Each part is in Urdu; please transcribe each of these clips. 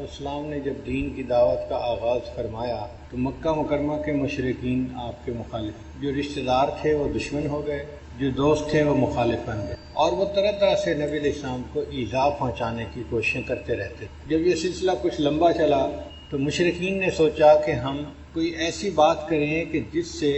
اسلام نے جب دین کی دعوت کا آغاز فرمایا تو مکہ مکرمہ کے مشرکین آپ کے مخالف، جو رشتہ دار تھے وہ دشمن ہو گئے، جو دوست تھے وہ مخالف بن گئے، اور وہ طرح طرح سے نبی علیہ السلام کو ایذا پہنچانے کی کوششیں کرتے رہتے۔ جب یہ سلسلہ کچھ لمبا چلا تو مشرکین نے سوچا کہ ہم کوئی ایسی بات کریں کہ جس سے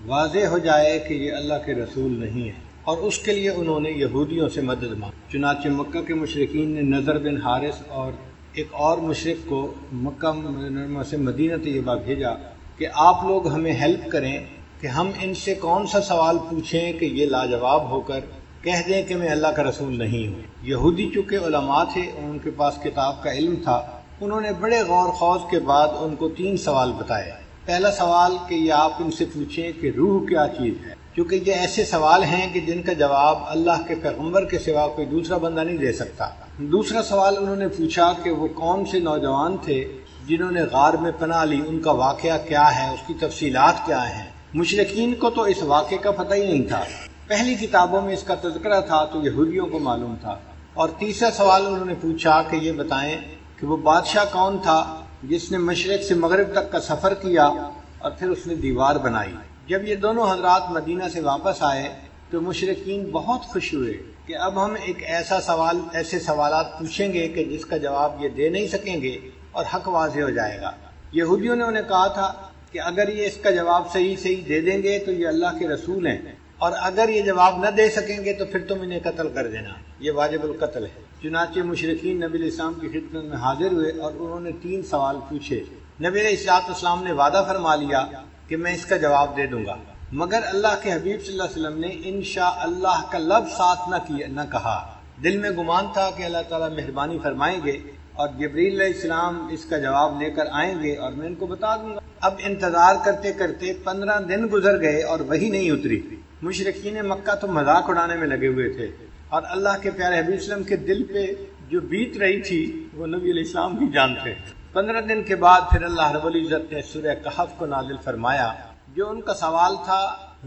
واضح ہو جائے کہ یہ اللہ کے رسول نہیں ہے، اور اس کے لیے انہوں نے یہودیوں سے مدد مانگی۔ چنانچہ مکہ کے مشرکین نے نضر بن حارث اور ایک اور مشرک کو مکہ مکرمہ سے مدینہ طیبہ بھیجا کہ آپ لوگ ہمیں ہیلپ کریں کہ ہم ان سے کون سا سوال پوچھیں کہ یہ لاجواب ہو کر کہہ دیں کہ میں اللہ کا رسول نہیں ہوں۔ یہودی چونکہ علماء تھے، ان کے پاس کتاب کا علم تھا، انہوں نے بڑے غور خوض کے بعد ان کو 3 سوال بتائے۔ پہلا سوال کہ یہ آپ ان سے پوچھیں کہ روح کیا چیز ہے، کیونکہ یہ ایسے سوال ہیں کہ جن کا جواب اللہ کے پیغمبر کے سوا کوئی دوسرا بندہ نہیں دے سکتا۔ دوسرا سوال انہوں نے پوچھا کہ وہ کون سے نوجوان تھے جنہوں نے غار میں پناہ لی، ان کا واقعہ کیا ہے، اس کی تفصیلات کیا ہیں۔ مشرکین کو تو اس واقعے کا پتہ ہی نہیں تھا، پہلی کتابوں میں اس کا تذکرہ تھا تو یہودیوں کو معلوم تھا۔ اور تیسرا سوال انہوں نے پوچھا کہ یہ بتائیں کہ وہ بادشاہ کون تھا جس نے مشرق سے مغرب تک کا سفر کیا اور پھر اس نے دیوار بنائی۔ جب یہ دونوں حضرات مدینہ سے واپس آئے تو مشرکین بہت خوش ہوئے کہ اب ہم ایسے سوالات پوچھیں گے کہ جس کا جواب یہ دے نہیں سکیں گے اور حق واضح ہو جائے گا۔ یہودیوں نے انہیں کہا تھا کہ اگر یہ اس کا جواب صحیح دے دیں گے تو یہ اللہ کے رسول ہیں، اور اگر یہ جواب نہ دے سکیں گے تو پھر تم انہیں قتل کر دینا، یہ واجب القتل ہے۔ چنانچہ مشرکین نبی علیہ السلام کی خدمت میں حاضر ہوئے اور انہوں نے 3 سوال پوچھے۔ نبی علیہ السلام نے وعدہ فرما لیا کہ میں اس کا جواب دے دوں گا، مگر اللہ کے حبیب صلی اللہ علیہ وسلم نے انشاءاللہ کا لفظ ساتھ نہ کہا۔ دل میں گمان تھا کہ اللہ تعالیٰ مہربانی فرمائیں گے اور جبریل علیہ السلام اس کا جواب لے کر آئیں گے اور میں ان کو بتا دوں گا۔ اب انتظار کرتے کرتے 15 دن گزر گئے اور وحی نہیں اتری۔ مشرکین مکہ تو مذاق اڑانے میں لگے ہوئے تھے، اور اللہ کے پیارے حبیب صلی اللہ علیہ وسلم کے دل پہ جو بیت رہی تھی وہ نبی علیہ السلام کی جان تھے۔ 15 دن کے بعد پھر اللہ رب العزت نے سورہ کہف کو نازل فرمایا۔ جو ان کا سوال تھا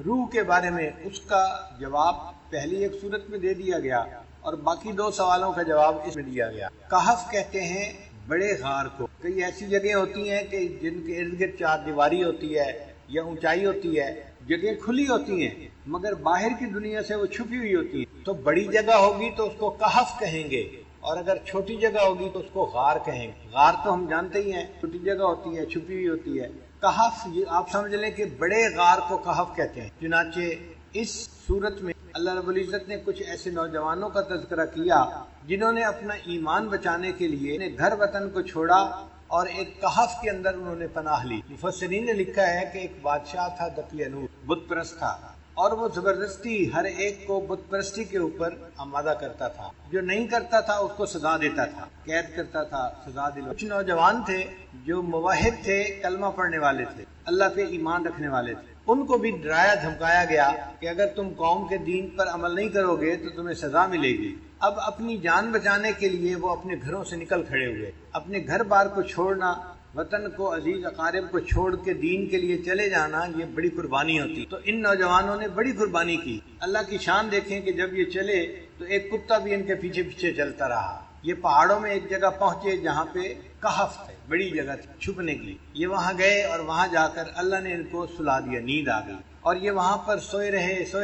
روح کے بارے میں، اس کا جواب پہلی ایک صورت میں دے دیا گیا اور باقی 2 سوالوں کا جواب اس میں دیا گیا۔ کہف کہتے ہیں بڑے غار کو۔ کئی ایسی جگہیں ہوتی ہیں کہ جن کے ارد گرد 4 دیواری ہوتی ہے یا اونچائی ہوتی ہے، جگہیں کھلی ہوتی ہیں مگر باہر کی دنیا سے وہ چھپی ہوئی ہوتی ہیں، تو بڑی جگہ ہوگی تو اس کو کہف کہیں گے، اور اگر چھوٹی جگہ ہوگی تو اس کو غار کہیں گے۔ غار تو ہم جانتے ہی ہیں، چھوٹی جگہ ہوتی ہے، چھپی ہوئی ہوتی ہے۔ کہف یہ آپ سمجھ لیں کہ بڑے غار کو کہف کہتے ہیں۔ چنانچہ اس صورت میں اللہ رب العزت نے کچھ ایسے نوجوانوں کا تذکرہ کیا جنہوں نے اپنا ایمان بچانے کے لیے گھر وطن کو چھوڑا اور ایک کہف کے اندر انہوں نے پناہ لی۔ مفسرین نے لکھا ہے کہ ایک بادشاہ تھا دقیانوس، بت پرست تھا، اور وہ زبردستی ہر ایک کو بت پرستی کے اوپر آمادہ کرتا تھا۔ جو نہیں کرتا تھا اس کو سزا دیتا تھا، قید کرتا تھا، سزا دلا۔ کچھ نوجوان تھے جو موحد تھے، کلمہ پڑھنے والے تھے، اللہ پہ ایمان رکھنے والے تھے، ان کو بھی ڈرایا دھمکایا گیا کہ اگر تم قوم کے دین پر عمل نہیں کرو گے تو تمہیں سزا ملے گی۔ اب اپنی جان بچانے کے لیے وہ اپنے گھروں سے نکل کھڑے ہوئے۔ اپنے گھر بار کو چھوڑنا، وطن کو، عزیز اقارب کو چھوڑ کے دین کے لیے چلے جانا، یہ بڑی قربانی ہوتی۔ تو ان نوجوانوں نے بڑی قربانی کی۔ اللہ کی شان دیکھیں کہ جب یہ چلے تو ایک کتا بھی ان کے پیچھے پیچھے چلتا رہا۔ یہ پہاڑوں میں ایک جگہ پہنچے جہاں پہ کہف تھے، بڑی جگہ تھی چھپنے کی۔ یہ وہاں گئے اور وہاں جا کر اللہ نے ان کو سلا دیا، نیند آ گئی، اور یہ وہاں پر سوئے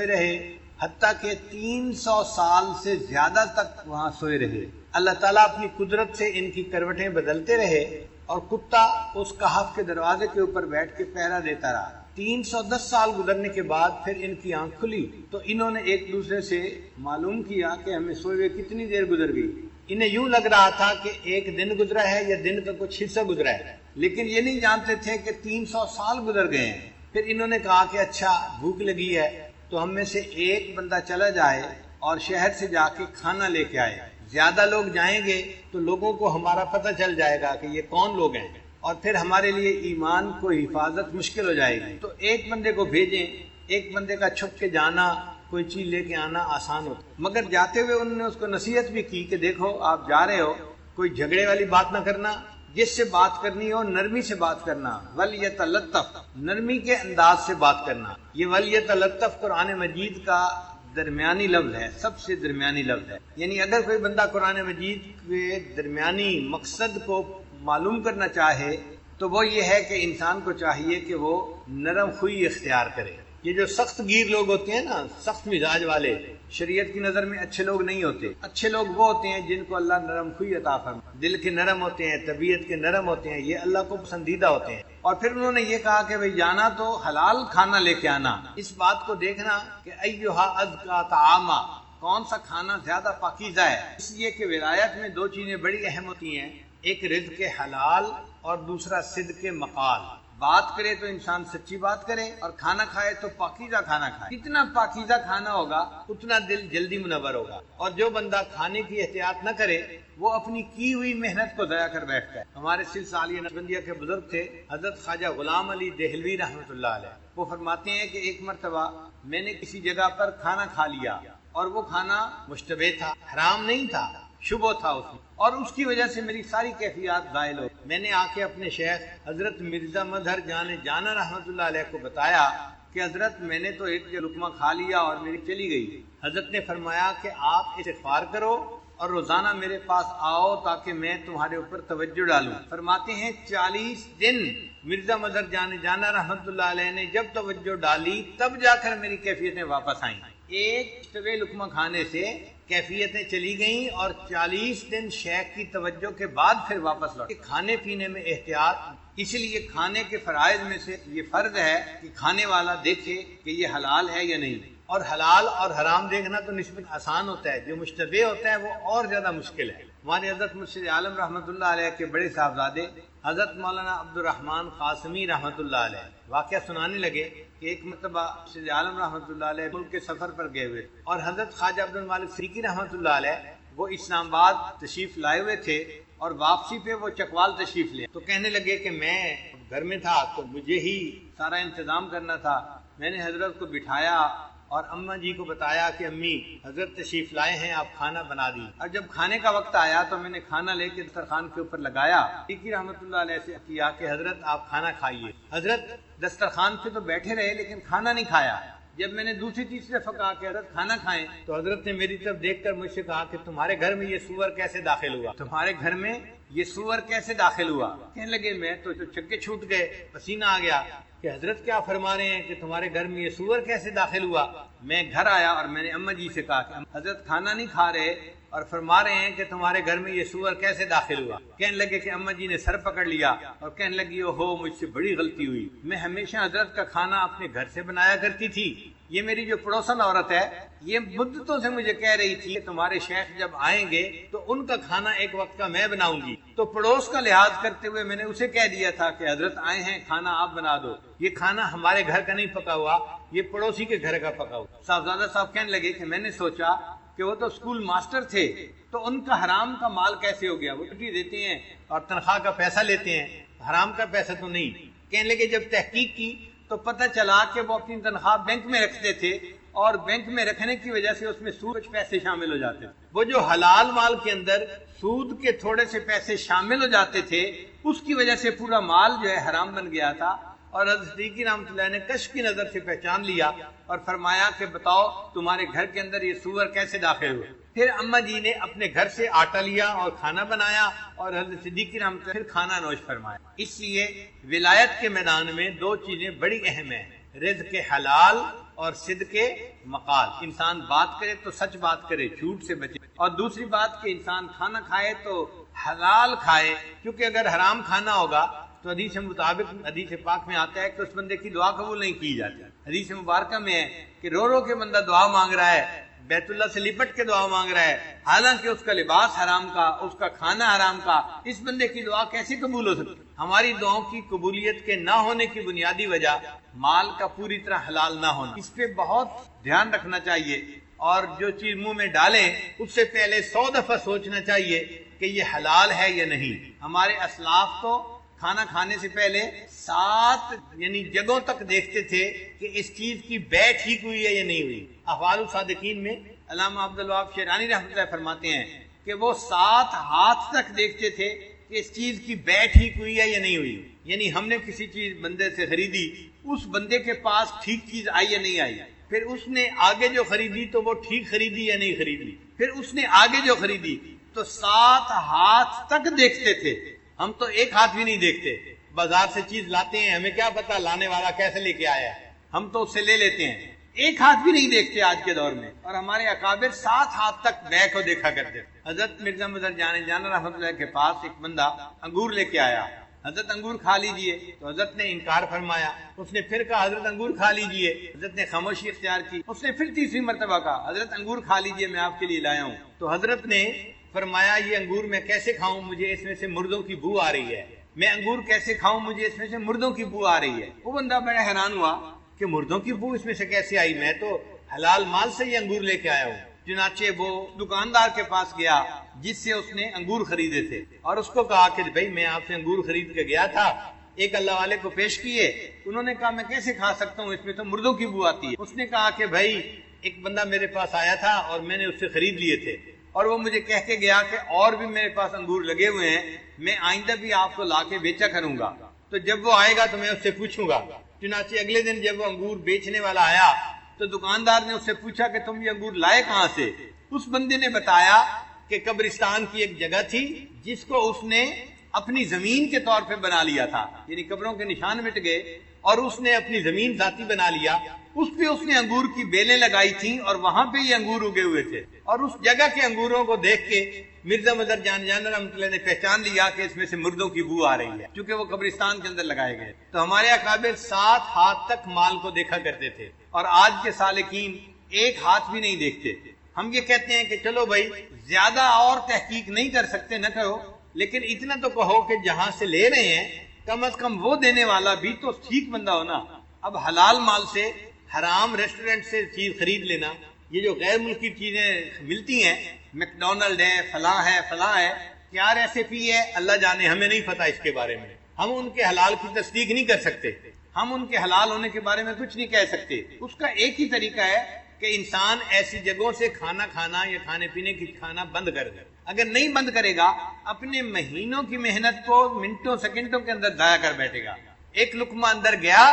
رہے حتیٰ کہ 300 سال سے زیادہ تک وہاں سوئے رہے۔ اللہ تعالیٰ اپنی قدرت سے ان کی کروٹیں بدلتے رہے اور کتا اس کہف کے دروازے کے اوپر بیٹھ کے پہرا دیتا رہا۔ 310 سال گزرنے کے بعد پھر ان کی آنکھ کھلی تو انہوں نے ایک دوسرے سے معلوم کیا کہ ہمیں سوئے ہوئے کتنی دیر گزر گئی۔ انہیں یوں لگ رہا تھا کہ ایک دن گزرا ہے یا دن کا کچھ حصہ گزرا ہے، لیکن یہ نہیں جانتے تھے کہ 300 سال گزر گئے ہیں۔ پھر انہوں نے کہا کہ اچھا بھوک لگی ہے تو ہم میں سے ایک بندہ چلا جائے اور شہر سے جا کے کھانا لے کے آئے۔ زیادہ لوگ جائیں گے تو لوگوں کو ہمارا پتہ چل جائے گا کہ یہ کون لوگ ہیں، اور پھر ہمارے لیے ایمان کو حفاظت مشکل ہو جائے گی۔ تو ایک بندے کو بھیجیں، ایک بندے کا چھپ کے جانا، کوئی چیز لے کے آنا آسان ہوتا۔ مگر جاتے ہوئے انہوں نے اس کو نصیحت بھی کی کہ دیکھو آپ جا رہے ہو، کوئی جھگڑے والی بات نہ کرنا، جس سے بات کرنی ہو نرمی سے بات کرنا، ولیتلطف، نرمی کے انداز سے بات کرنا۔ یہ ولیتلطف قرآن مجید کا درمیانی لفظ ہے، سب سے درمیانی لفظ ہے۔ یعنی اگر کوئی بندہ قرآن مجید کے درمیانی مقصد کو معلوم کرنا چاہے تو وہ یہ ہے کہ انسان کو چاہیے کہ وہ نرم خوئی اختیار کرے۔ یہ جو سخت گیر لوگ ہوتے ہیں نا، سخت مزاج والے، شریعت کی نظر میں اچھے لوگ نہیں ہوتے۔ اچھے لوگ وہ ہوتے ہیں جن کو اللہ نرم خوئی عطا فرمائے، دل کے نرم ہوتے ہیں، طبیعت کے نرم ہوتے ہیں، یہ اللہ کو پسندیدہ ہوتے ہیں۔ اور پھر انہوں نے یہ کہا کہ بھئی جانا تو حلال کھانا لے کے آنا، اس بات کو دیکھنا کہ ایھا ازکا طعاما، کون سا کھانا زیادہ پاکیزہ ہے۔ اس لیے کہ ولایت میں دو چیزیں بڑی اہم ہوتی ہیں، ایک رزق حلال اور دوسرا صدق مقال۔ بات کرے تو انسان سچی بات کرے، اور کھانا کھائے تو پاکیزہ کھانا کھائے۔ جتنا پاکیزہ کھانا ہوگا اتنا دل جلدی منور ہوگا، اور جو بندہ کھانے کی احتیاط نہ کرے وہ اپنی کی ہوئی محنت کو ضائع کر بیٹھتا ہے۔ ہمارے سلسلہ عالیہ نقشبندیہ کے بزرگ تھے حضرت خواجہ غلام علی دہلوی رحمۃ اللہ علیہ، وہ فرماتے ہیں کہ ایک مرتبہ میں نے کسی جگہ پر کھانا کھا لیا، اور وہ کھانا مشتبہ تھا، حرام نہیں تھا، شبہ تھا اس میں، اور اس کی وجہ سے میری ساری کیفیات زائل ہو۔ میں نے آ کے اپنے شیخ حضرت مرزا مظہر جانا رحمۃ اللہ علیہ کو بتایا کہ حضرت میں نے تو ایک لقمہ کھا لیا اور میری چلی گئی۔ حضرت نے فرمایا کہ آپ استغفار کرو اور روزانہ میرے پاس آؤ تاکہ میں تمہارے اوپر توجہ ڈالوں۔ فرماتے ہیں 40 دن مرزا مظہر جانا رحمۃ اللہ علیہ نے جب توجہ ڈالی تب جا کر میری کیفیتیں واپس آئیں۔ ایک طویل لقمہ کھانے سے کیفیتیں چلی گئیں، اور 40 دن شیخ کی توجہ کے بعد پھر واپس لوٹے۔ کھانے پینے میں احتیاط، اسی لیے کھانے کے فرائض میں سے یہ فرض ہے کہ کھانے والا دیکھے کہ یہ حلال ہے یا نہیں۔ اور حلال اور حرام دیکھنا تو نسبت آسان ہوتا ہے، جو مشتبہ ہوتا ہے وہ اور زیادہ مشکل ہے۔ ہمارے حضرت مرشد عالم رحمۃ اللہ علیہ کے بڑے صاحبزادے حضرت مولانا عبد الرحمن قاسمی رحمۃ اللہ علیہ واقعہ سنانے لگے کہ ایک مرتبہ مرشد عالم رحمۃ اللہ علیہ ملک کے سفر پر گئے ہوئے، اور حضرت خواجہ عبد المالک صدیقی رحمۃ اللہ علیہ وہ اسلام آباد تشریف لائے ہوئے تھے، اور واپسی پہ وہ چکوال تشریف لے، تو کہنے لگے کہ میں گھر میں تھا تو مجھے ہی سارا انتظام کرنا تھا۔ میں نے حضرت کو بٹھایا اور اماں جی کو بتایا کہ امی حضرت تشریف لائے ہیں، آپ کھانا بنا دی۔ اور جب کھانے کا وقت آیا تو میں نے کھانا لے کے دسترخوان کے اوپر لگایا، صدیقی رحمۃ اللہ علیہ سے کیا کہ حضرت آپ کھانا کھائیے۔ حضرت دسترخوان پہ تو بیٹھے رہے لیکن کھانا نہیں کھایا۔ جب میں نے دوسری تیسری دفعہ کہا کہ حضرت کھانا کھائیں تو حضرت نے میری طرف دیکھ کر مجھ سے کہا کہ تمہارے گھر میں یہ سور کیسے داخل ہوا، تمہارے گھر میں یہ سور کیسے داخل ہوا۔ کہنے لگے میں تو چکے چھوٹ گئے، پسینہ آ گیا کہ حضرت کیا فرما رہے ہیں کہ تمہارے گھر میں یہ سور کیسے داخل ہوا۔ میں گھر آیا اور میں نے اماں جی سے کہا کہ حضرت کھانا نہیں کھا رہے اور فرما رہے ہیں کہ تمہارے گھر میں یہ سور کیسے داخل ہوا۔ کہنے لگے کہ اماں جی نے سر پکڑ لیا اور کہنے لگی اوہو مجھ سے بڑی غلطی ہوئی، میں ہمیشہ حضرت کا کھانا اپنے گھر سے بنایا کرتی تھی۔ یہ میری جو پڑوسن عورت ہے یہ مدتوں سے مجھے کہہ رہی تھی کہ تمہارے شیخ جب آئیں گے تو ان کا کھانا ایک وقت کا میں بناؤں گی، تو پڑوس کا لحاظ کرتے ہوئے میں نے اسے کہہ دیا تھا کہ حضرت آئے ہیں کھانا آپ بنا دو، یہ کھانا ہمارے گھر کا نہیں پکا ہوا، یہ پڑوسی کے گھر کا پکا ہوا۔ صاحبزادہ صاحب کہنے لگے کہ میں نے سوچا کہ وہ تو اسکول ماسٹر تھے تو ان کا حرام کا مال کیسے ہو گیا، وہ چھٹی دیتے ہیں اور تنخواہ کا پیسہ لیتے ہیں، حرام کا پیسہ تو نہیں۔ کہنے لگے جب تحقیق کی تو پتہ چلا کہ وہ اپنی تنخواہ بینک میں رکھتے تھے، اور بینک میں رکھنے کی وجہ سے اس میں سود کے پیسے شامل ہو جاتے تھے۔ وہ جو حلال مال کے اندر سود کے تھوڑے سے پیسے شامل ہو جاتے تھے اس کی وجہ سے پورا مال جو ہے حرام بن گیا تھا۔ اور حضرت صدیقی رحمۃ اللہ نے کشف کی نظر سے پہچان لیا اور فرمایا کہ بتاؤ تمہارے گھر کے اندر یہ سور کیسے داخل ہوئے۔ پھر اماں جی نے اپنے گھر سے آٹا لیا اور کھانا بنایا اور حضرت صدیقی رحمۃ اللہ پھر کھانا نوش فرمایا۔ اس لیے ولایت کے میدان میں دو چیزیں بڑی اہم ہیں، رزق حلال اور صدق مقال۔ انسان بات کرے تو سچ بات کرے، جھوٹ سے بچے، اور دوسری بات کہ انسان کھانا کھائے تو حلال کھائے، کیونکہ اگر حرام کھانا ہوگا تو حدیث مطابق حدیث پاک میں آتا ہے کہ اس بندے کی دعا قبول نہیں کی جاتی۔ حدیث مبارکہ میں ہے کہ رو رو کے بندہ دعا مانگ رہا ہے، بیت اللہ سے لپٹ کے دعا مانگ رہا ہے، حالانکہ اس کا لباس حرام کا، اس کا کھانا حرام کا، اس بندے کی دعا کیسے قبول ہو سکتی؟ ہماری دعاؤں کی قبولیت کے نہ ہونے کی بنیادی وجہ مال کا پوری طرح حلال نہ ہونا، اس پہ بہت دھیان رکھنا چاہیے، اور جو چیز منہ میں ڈالیں اس سے پہلے 100 دفعہ سوچنا چاہیے کہ یہ حلال ہے یا نہیں۔ ہمارے اسلاف تو کھانا کھانے سے پہلے 7 جگہوں تک دیکھتے تھے کہ اس چیز کی بے ٹھیک ہوئی ہے یا نہیں ہوئی۔ احوال الصادقین میں علامہ عبدالوہاب شیرانی رحمۃ اللہ فرماتے ہیں کہ وہ 7 ہاتھ تک دیکھتے تھے کہ اس چیز کی بے ٹھیک ہوئی ہے یا نہیں ہوئی، یعنی ہم نے کسی چیز بندے سے خریدی، اس بندے کے پاس ٹھیک چیز آئی یا نہیں آئی، پھر اس نے آگے جو خریدی تو وہ ٹھیک خریدی یا نہیں خریدی، پھر اس نے آگے جو خریدی، تو 7 ہاتھ تک دیکھتے تھے۔ ہم تو ایک ہاتھ بھی نہیں دیکھتے، بازار سے چیز لاتے ہیں، ہمیں کیا پتا لانے والا کیسے لے کے آیا ہے، ہم تو اس سے لے لیتے ہیں، ایک ہاتھ بھی نہیں دیکھتے آج کے دور میں۔ اور ہمارے اکابر 7 ہاتھ تک بے کو دیکھا کرتے تھے۔ حضرت مرزا مظہر جان رحمۃ اللہ کے پاس ایک بندہ انگور لے کے آیا، حضرت انگور کھا لیجئے، تو حضرت نے انکار فرمایا۔ اس نے پھر کہا حضرت انگور کھا لیجئے، حضرت نے خاموشی اختیار کی۔ اس نے پھر تیسری مرتبہ کہا حضرت انگور کھا لیجئے، میں آپ کے لیے لایا ہوں۔ تو حضرت نے فرمایا یہ انگور میں کیسے کھاؤں، مجھے اس میں سے مردوں کی بو آ رہی ہے، میں انگور کیسے کھاؤں، مجھے اس میں سے مردوں کی بو آ رہی ہے۔ وہ بندہ بڑا حیران ہوا کہ مردوں کی بو اس میں سے کیسے آئی، میں تو حلال مال سے یہ انگور لے کے آیا ہوں۔ چنانچہ وہ دکاندار کے پاس گیا جس سے اس نے انگور خریدے تھے، اور اس کو کہا کہ بھائی میں آپ سے انگور خرید کے گیا تھا، ایک اللہ والے کو پیش کیے، انہوں نے کہا میں کیسے کھا سکتا ہوں، اس میں تو مردوں کی بو آتی ہے۔ اس نے کہا کہ بھائی ایک بندہ میرے پاس آیا تھا اور میں نے اس سے خرید لیے تھے، اور وہ مجھے کہہ کے گیا کہ اور بھی میرے پاس انگور لگے ہوئے ہیں، میں آئندہ بھی آپ کو لا کے بیچا کروں گا، تو جب وہ آئے گا تو میں اس سے پوچھوں گا۔ چنانچہ اگلے دن جب وہ انگور بیچنے والا آیا تو دکاندار نے اس سے پوچھا کہ تم یہ انگور لائے کہاں سے؟ اس بندے نے بتایا کہ قبرستان کی ایک جگہ تھی جس کو اس نے اپنی زمین کے طور پہ بنا لیا تھا، یعنی قبروں کے نشان مٹ گئے اور اس نے اپنی زمین ذاتی بنا لیا، اس پہ اس نے انگور کی بیلیں لگائی تھیں اور وہاں پہ یہ انگور اگے ہوئے تھے، اور اس جگہ کے انگوروں کو دیکھ کے مرزا مظہر جان رحمۃ اللہ نے پہچان لیا کہ اس میں سے مردوں کی بو آ رہی ہے، کیونکہ وہ قبرستان کے اندر لگائے گئے۔ تو ہمارے اکابر 7 ہاتھ تک مال کو دیکھا کرتے تھے، اور آج کے سالکین ایک ہاتھ بھی نہیں دیکھتے۔ ہم یہ کہتے ہیں کہ چلو بھائی زیادہ اور تحقیق نہیں کر سکتے نہ کرو، لیکن اتنا تو کہو کہ جہاں سے لے رہے ہیں کم از کم وہ دینے والا بھی تو ٹھیک بندہ ہونا۔ اب حلال مال سے حرام ریسٹورنٹ سے چیز خرید لینا، یہ جو غیر ملکی چیزیں ملتی ہیں، میکڈونلڈ ہے، فلاں ہے، کیا ریسیپی ہے اللہ جانے، ہمیں نہیں پتا اس کے بارے میں، ہم ان کے حلال کی تصدیق نہیں کر سکتے، ہم ان کے حلال ہونے کے بارے میں کچھ نہیں کہہ سکتے۔ اس کا ایک ہی طریقہ ہے کہ انسان ایسی جگہوں سے کھانا کھانا یا کھانے پینے کی کھانا بند کر دے۔ اگر نہیں بند کرے گا اپنے مہینوں کی محنت کو منٹوں سیکنڈوں کے اندر ضائع کر بیٹھے گا۔ ایک لقمہ اندر گیا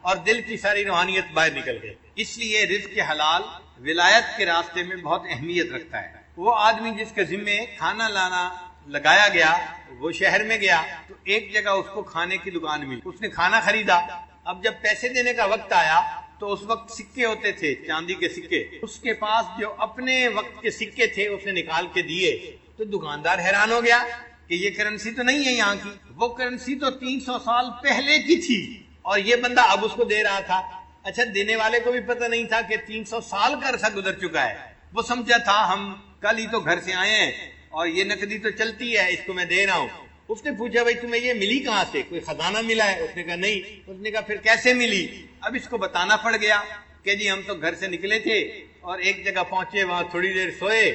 اور دل کی ساری روحانیت باہر نکل گئی۔ اس لیے رزق حلال ولایت کے راستے میں بہت اہمیت رکھتا ہے۔ وہ آدمی جس کے ذمے کھانا لانا لگایا گیا، وہ شہر میں گیا تو ایک جگہ اس کو کھانے کی دکان ملی، اس نے کھانا خریدا۔ اب جب پیسے دینے کا وقت آیا تو اس وقت سکے ہوتے تھے، چاندی کے سکے، اس کے پاس جو اپنے وقت کے سکے تھے اس نے نکال کے دیے، تو دکاندار حیران ہو گیا کہ یہ کرنسی تو نہیں ہے یہاں کی، وہ کرنسی تو 300 سال پہلے کی تھی، اور یہ بندہ اب اس کو دے رہا تھا۔ اچھا دینے والے کو بھی پتہ نہیں تھا کہ 300 سال کا عرصہ گزر چکا ہے، وہ سمجھا تھا ہم کل ہی تو گھر سے آئے ہیں اور یہ نقدی تو چلتی ہے، اس کو میں دے رہا ہوں۔ اس نے پوچھا بھائی تمہیں یہ ملی کہاں سے، کوئی خزانہ ملا ہے؟ اس نے کہا نہیں۔ اس نے کہا پھر کیسے ملی؟ اب اس کو بتانا پڑ گیا کہ جی ہم تو گھر سے نکلے تھے اور ایک جگہ پہنچے، وہاں تھوڑی دیر سوئے،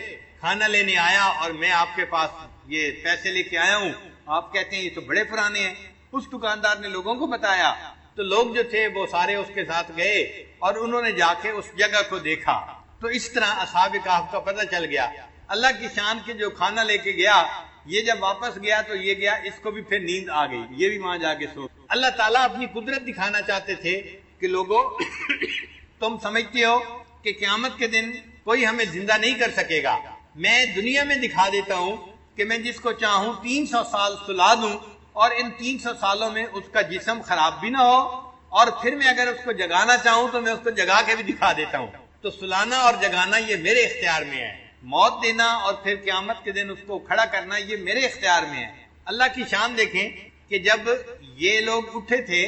کھانا لینے آیا اور میں آپ کے پاس یہ پیسے لے کے آیا ہوں، آپ کہتے ہیں یہ تو بڑے پرانے ہیں۔ اس دکاندار نے لوگوں کو بتایا تو لوگ جو تھے وہ سارے اس کے ساتھ گئے اور انہوں نے جا کے اس جگہ کو دیکھا، تو اس طرح اصحاب کہف کا پتہ چل گیا۔ اللہ کی شان کے جو کھانا لے کے گیا، یہ جب واپس گیا تو یہ گیا، اس کو بھی پھر نیند آ گئی، یہ بھی وہاں جا کے سو۔ اللہ تعالیٰ اپنی قدرت دکھانا چاہتے تھے کہ لوگوں تم سمجھتے ہو کہ قیامت کے دن کوئی ہمیں زندہ نہیں کر سکے گا، میں دنیا میں دکھا دیتا ہوں کہ میں جس کو چاہوں 300 سال سلا دوں اور ان 300 سالوں میں اس کا جسم خراب بھی نہ ہو، اور پھر میں اگر اس کو جگانا چاہوں تو میں اس کو جگا کے بھی دکھا دیتا ہوں۔ تو سلانا اور جگانا یہ میرے اختیار میں ہے، موت دینا اور پھر قیامت کے دن اس کو کھڑا کرنا یہ میرے اختیار میں ہے۔ اللہ کی شان دیکھیں کہ جب یہ لوگ اٹھے تھے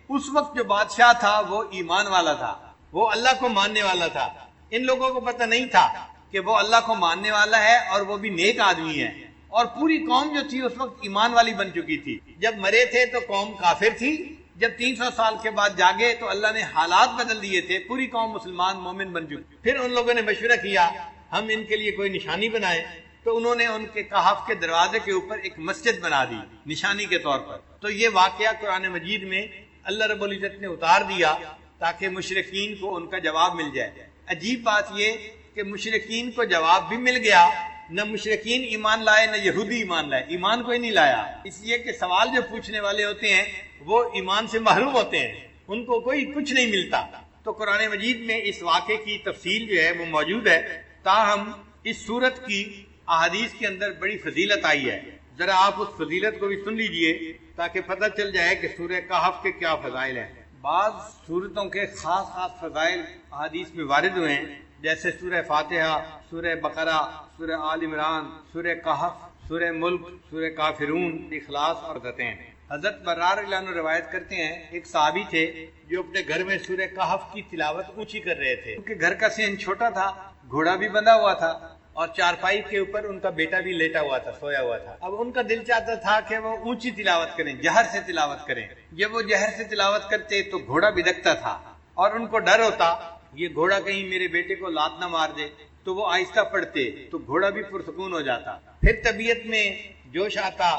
اس وقت جو بادشاہ تھا وہ ایمان والا تھا، وہ اللہ کو ماننے والا تھا۔ ان لوگوں کو پتہ نہیں تھا کہ وہ اللہ کو ماننے والا ہے اور وہ بھی نیک آدمی ہے، اور پوری قوم جو تھی اس وقت ایمان والی بن چکی تھی۔ جب مرے تھے تو قوم کافر تھی، جب 300 سال کے بعد جاگے تو اللہ نے حالات بدل دیے تھے، پوری قوم مسلمان مومن بن چکی۔ پھر ان لوگوں نے مشورہ کیا ہم ان کے لیے کوئی نشانی بنائے، تو انہوں نے ان کے کہف کے دروازے کے اوپر ایک مسجد بنا دی نشانی کے طور پر۔ تو یہ واقعہ قرآن مجید میں اللہ رب العزت نے اتار دیا تاکہ مشرکین کو ان کا جواب مل جائے۔ عجیب بات یہ کہ مشرکین کو جواب بھی مل گیا، نہ مشرکین ایمان لائے نہ یہودی ایمان لائے، ایمان کوئی نہیں لایا، اس لیے کہ سوال جو پوچھنے والے ہوتے ہیں وہ ایمان سے محروم ہوتے ہیں، ان کو کوئی کچھ نہیں ملتا۔ تو قرآن مجید میں اس واقعے کی تفصیل جو ہے وہ موجود ہے، تاہم اس سورت کی احادیث کے اندر بڑی فضیلت آئی ہے۔ ذرا آپ اس فضیلت کو بھی سن لیجئے تاکہ پتہ چل جائے کہ سورہ کہف کے کیا فضائل ہیں۔ بعض سورتوں کے خاص خاص فضائل احادیث میں وارد ہوئے ہیں، جیسے سورہ فاتحہ، سورہ بقرہ، سورہ آل عمران، سورہ کہف، سورہ ملک، سورہ کافرون، اخلاص اور ذتین۔ حضرت برار رضی اللہ عنہ روایت کرتے ہیں، ایک صحابی تھے جو اپنے گھر میں سورہ کہف کی تلاوت اونچی کر رہے تھے۔ ان کے گھر کا صحن چھوٹا تھا، گھوڑا بھی بندھا ہوا تھا اور چارپائی کے اوپر ان کا بیٹا بھی لیٹا ہوا تھا، سویا ہوا تھا۔ اب ان کا دل چاہتا تھا کہ وہ اونچی تلاوت کریں، جہر سے تلاوت کریں۔ جب وہ جہر سے تلاوت کرتے تو گھوڑا بدکتا تھا اور ان کو ڈر ہوتا یہ گھوڑا کہیں میرے بیٹے کو لات نہ مار دے، تو وہ آہستہ پڑھتے تو گھوڑا بھی پرسکون ہو جاتا۔ پھر طبیعت میں جوش آتا،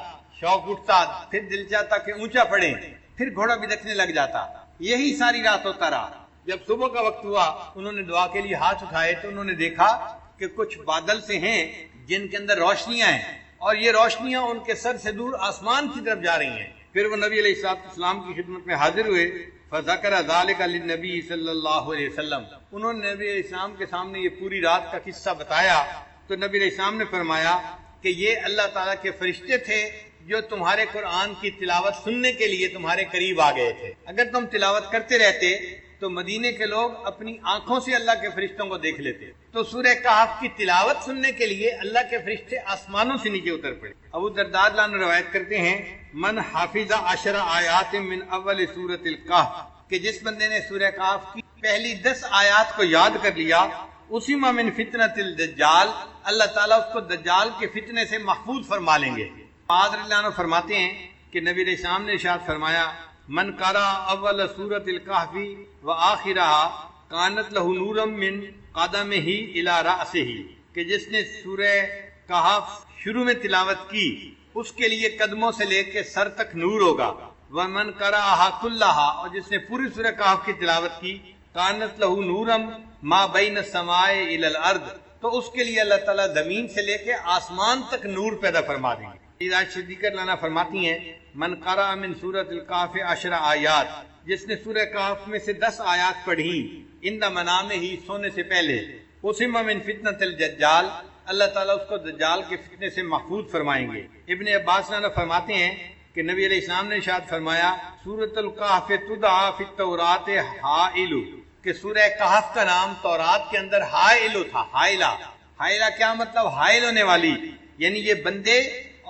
شوق اٹھتا، پھر دل چاہتا کہ اونچا پڑھیں، پھر گھوڑا بدکنے لگ جاتا۔ یہی ساری رات ہوتا رہا۔ جب صبح کا وقت ہوا انہوں نے دعا کے لیے ہاتھ اٹھائے تو انہوں نے دیکھا کہ کچھ بادل سے ہیں جن کے اندر روشنیاں ہیں، اور یہ روشنیاں ان کے سر سے دور آسمان کی طرف جا رہی ہیں۔ پھر وہ نبی علیہ السلام کی خدمت میں حاضر ہوئے، فذکر ذلک للنبی صلی اللہ علیہ وسلم، انہوں نے نبی علیہ السلام کے سامنے یہ پوری رات کا قصہ بتایا تو نبی علیہ السلام نے فرمایا کہ یہ اللہ تعالیٰ کے فرشتے تھے جو تمہارے قرآن کی تلاوت سننے کے لیے تمہارے قریب آ گئے تھے۔ اگر تم تلاوت کرتے رہتے تو مدینے کے لوگ اپنی آنکھوں سے اللہ کے فرشتوں کو دیکھ لیتے۔ تو سورہ کہف کی تلاوت سننے کے لیے اللہ کے فرشتے آسمانوں سے نیچے اتر پڑے۔ ابو درداء رضی اللہ عنہ روایت کرتے ہیں، من حافظ 10 آیات من اول سورۃ الکہف، کہ جس بندے نے سورہ کہف کی پہلی 10 آیات کو یاد کر لیا، اسی من فتنۃ الدجال، اللہ تعالیٰ اس کو دجال کے فتنے سے محفوظ فرما لیں گے۔ معاذ رضی اللہ عنہ فرماتے ہیں کہ نبی علیہ السلام نے ارشاد فرمایا، من قرأ اول سورۃ الکہف وآخرها کانت لہ نورا من قدمہ الی رأسہ، کہ جس نے سورہ کہف شروع میں تلاوت کی اس کے لیے قدموں سے لے کے سر تک نور ہوگا۔ ومن قرأها کلھا، اور جس نے پوری سورہ کہف کی تلاوت کی، کانت لہ نورا ما بین السماء الی الارض، تو اس کے لیے اللہ تعالیٰ زمین سے لے کے آسمان تک نور پیدا فرما دیں گے۔ صدیقہ لانا فرماتی ہیں، من قرأ من سورۃ الکہف 10 آیات، جس نے سورہ کہف میں سے 10 آیات پڑھی، عند منامہ، سونے سے پہلے، اسم من فتنۃ الدجال، اللہ تعالیٰ اس کو دجال کے فتنے سے محفوظ فرمائیں گے۔ ابن عباس لانا فرماتے ہیں کہ نبی علیہ السلام نے ارشاد فرمایا، سورۃ الکہف تدعی فی التوراۃ حائل، کہ سورہ کہف کا نام تورات کے اندر حائل تھا۔ حائلہ کیا مطلب؟ حائل ہونے والی، یعنی یہ بندے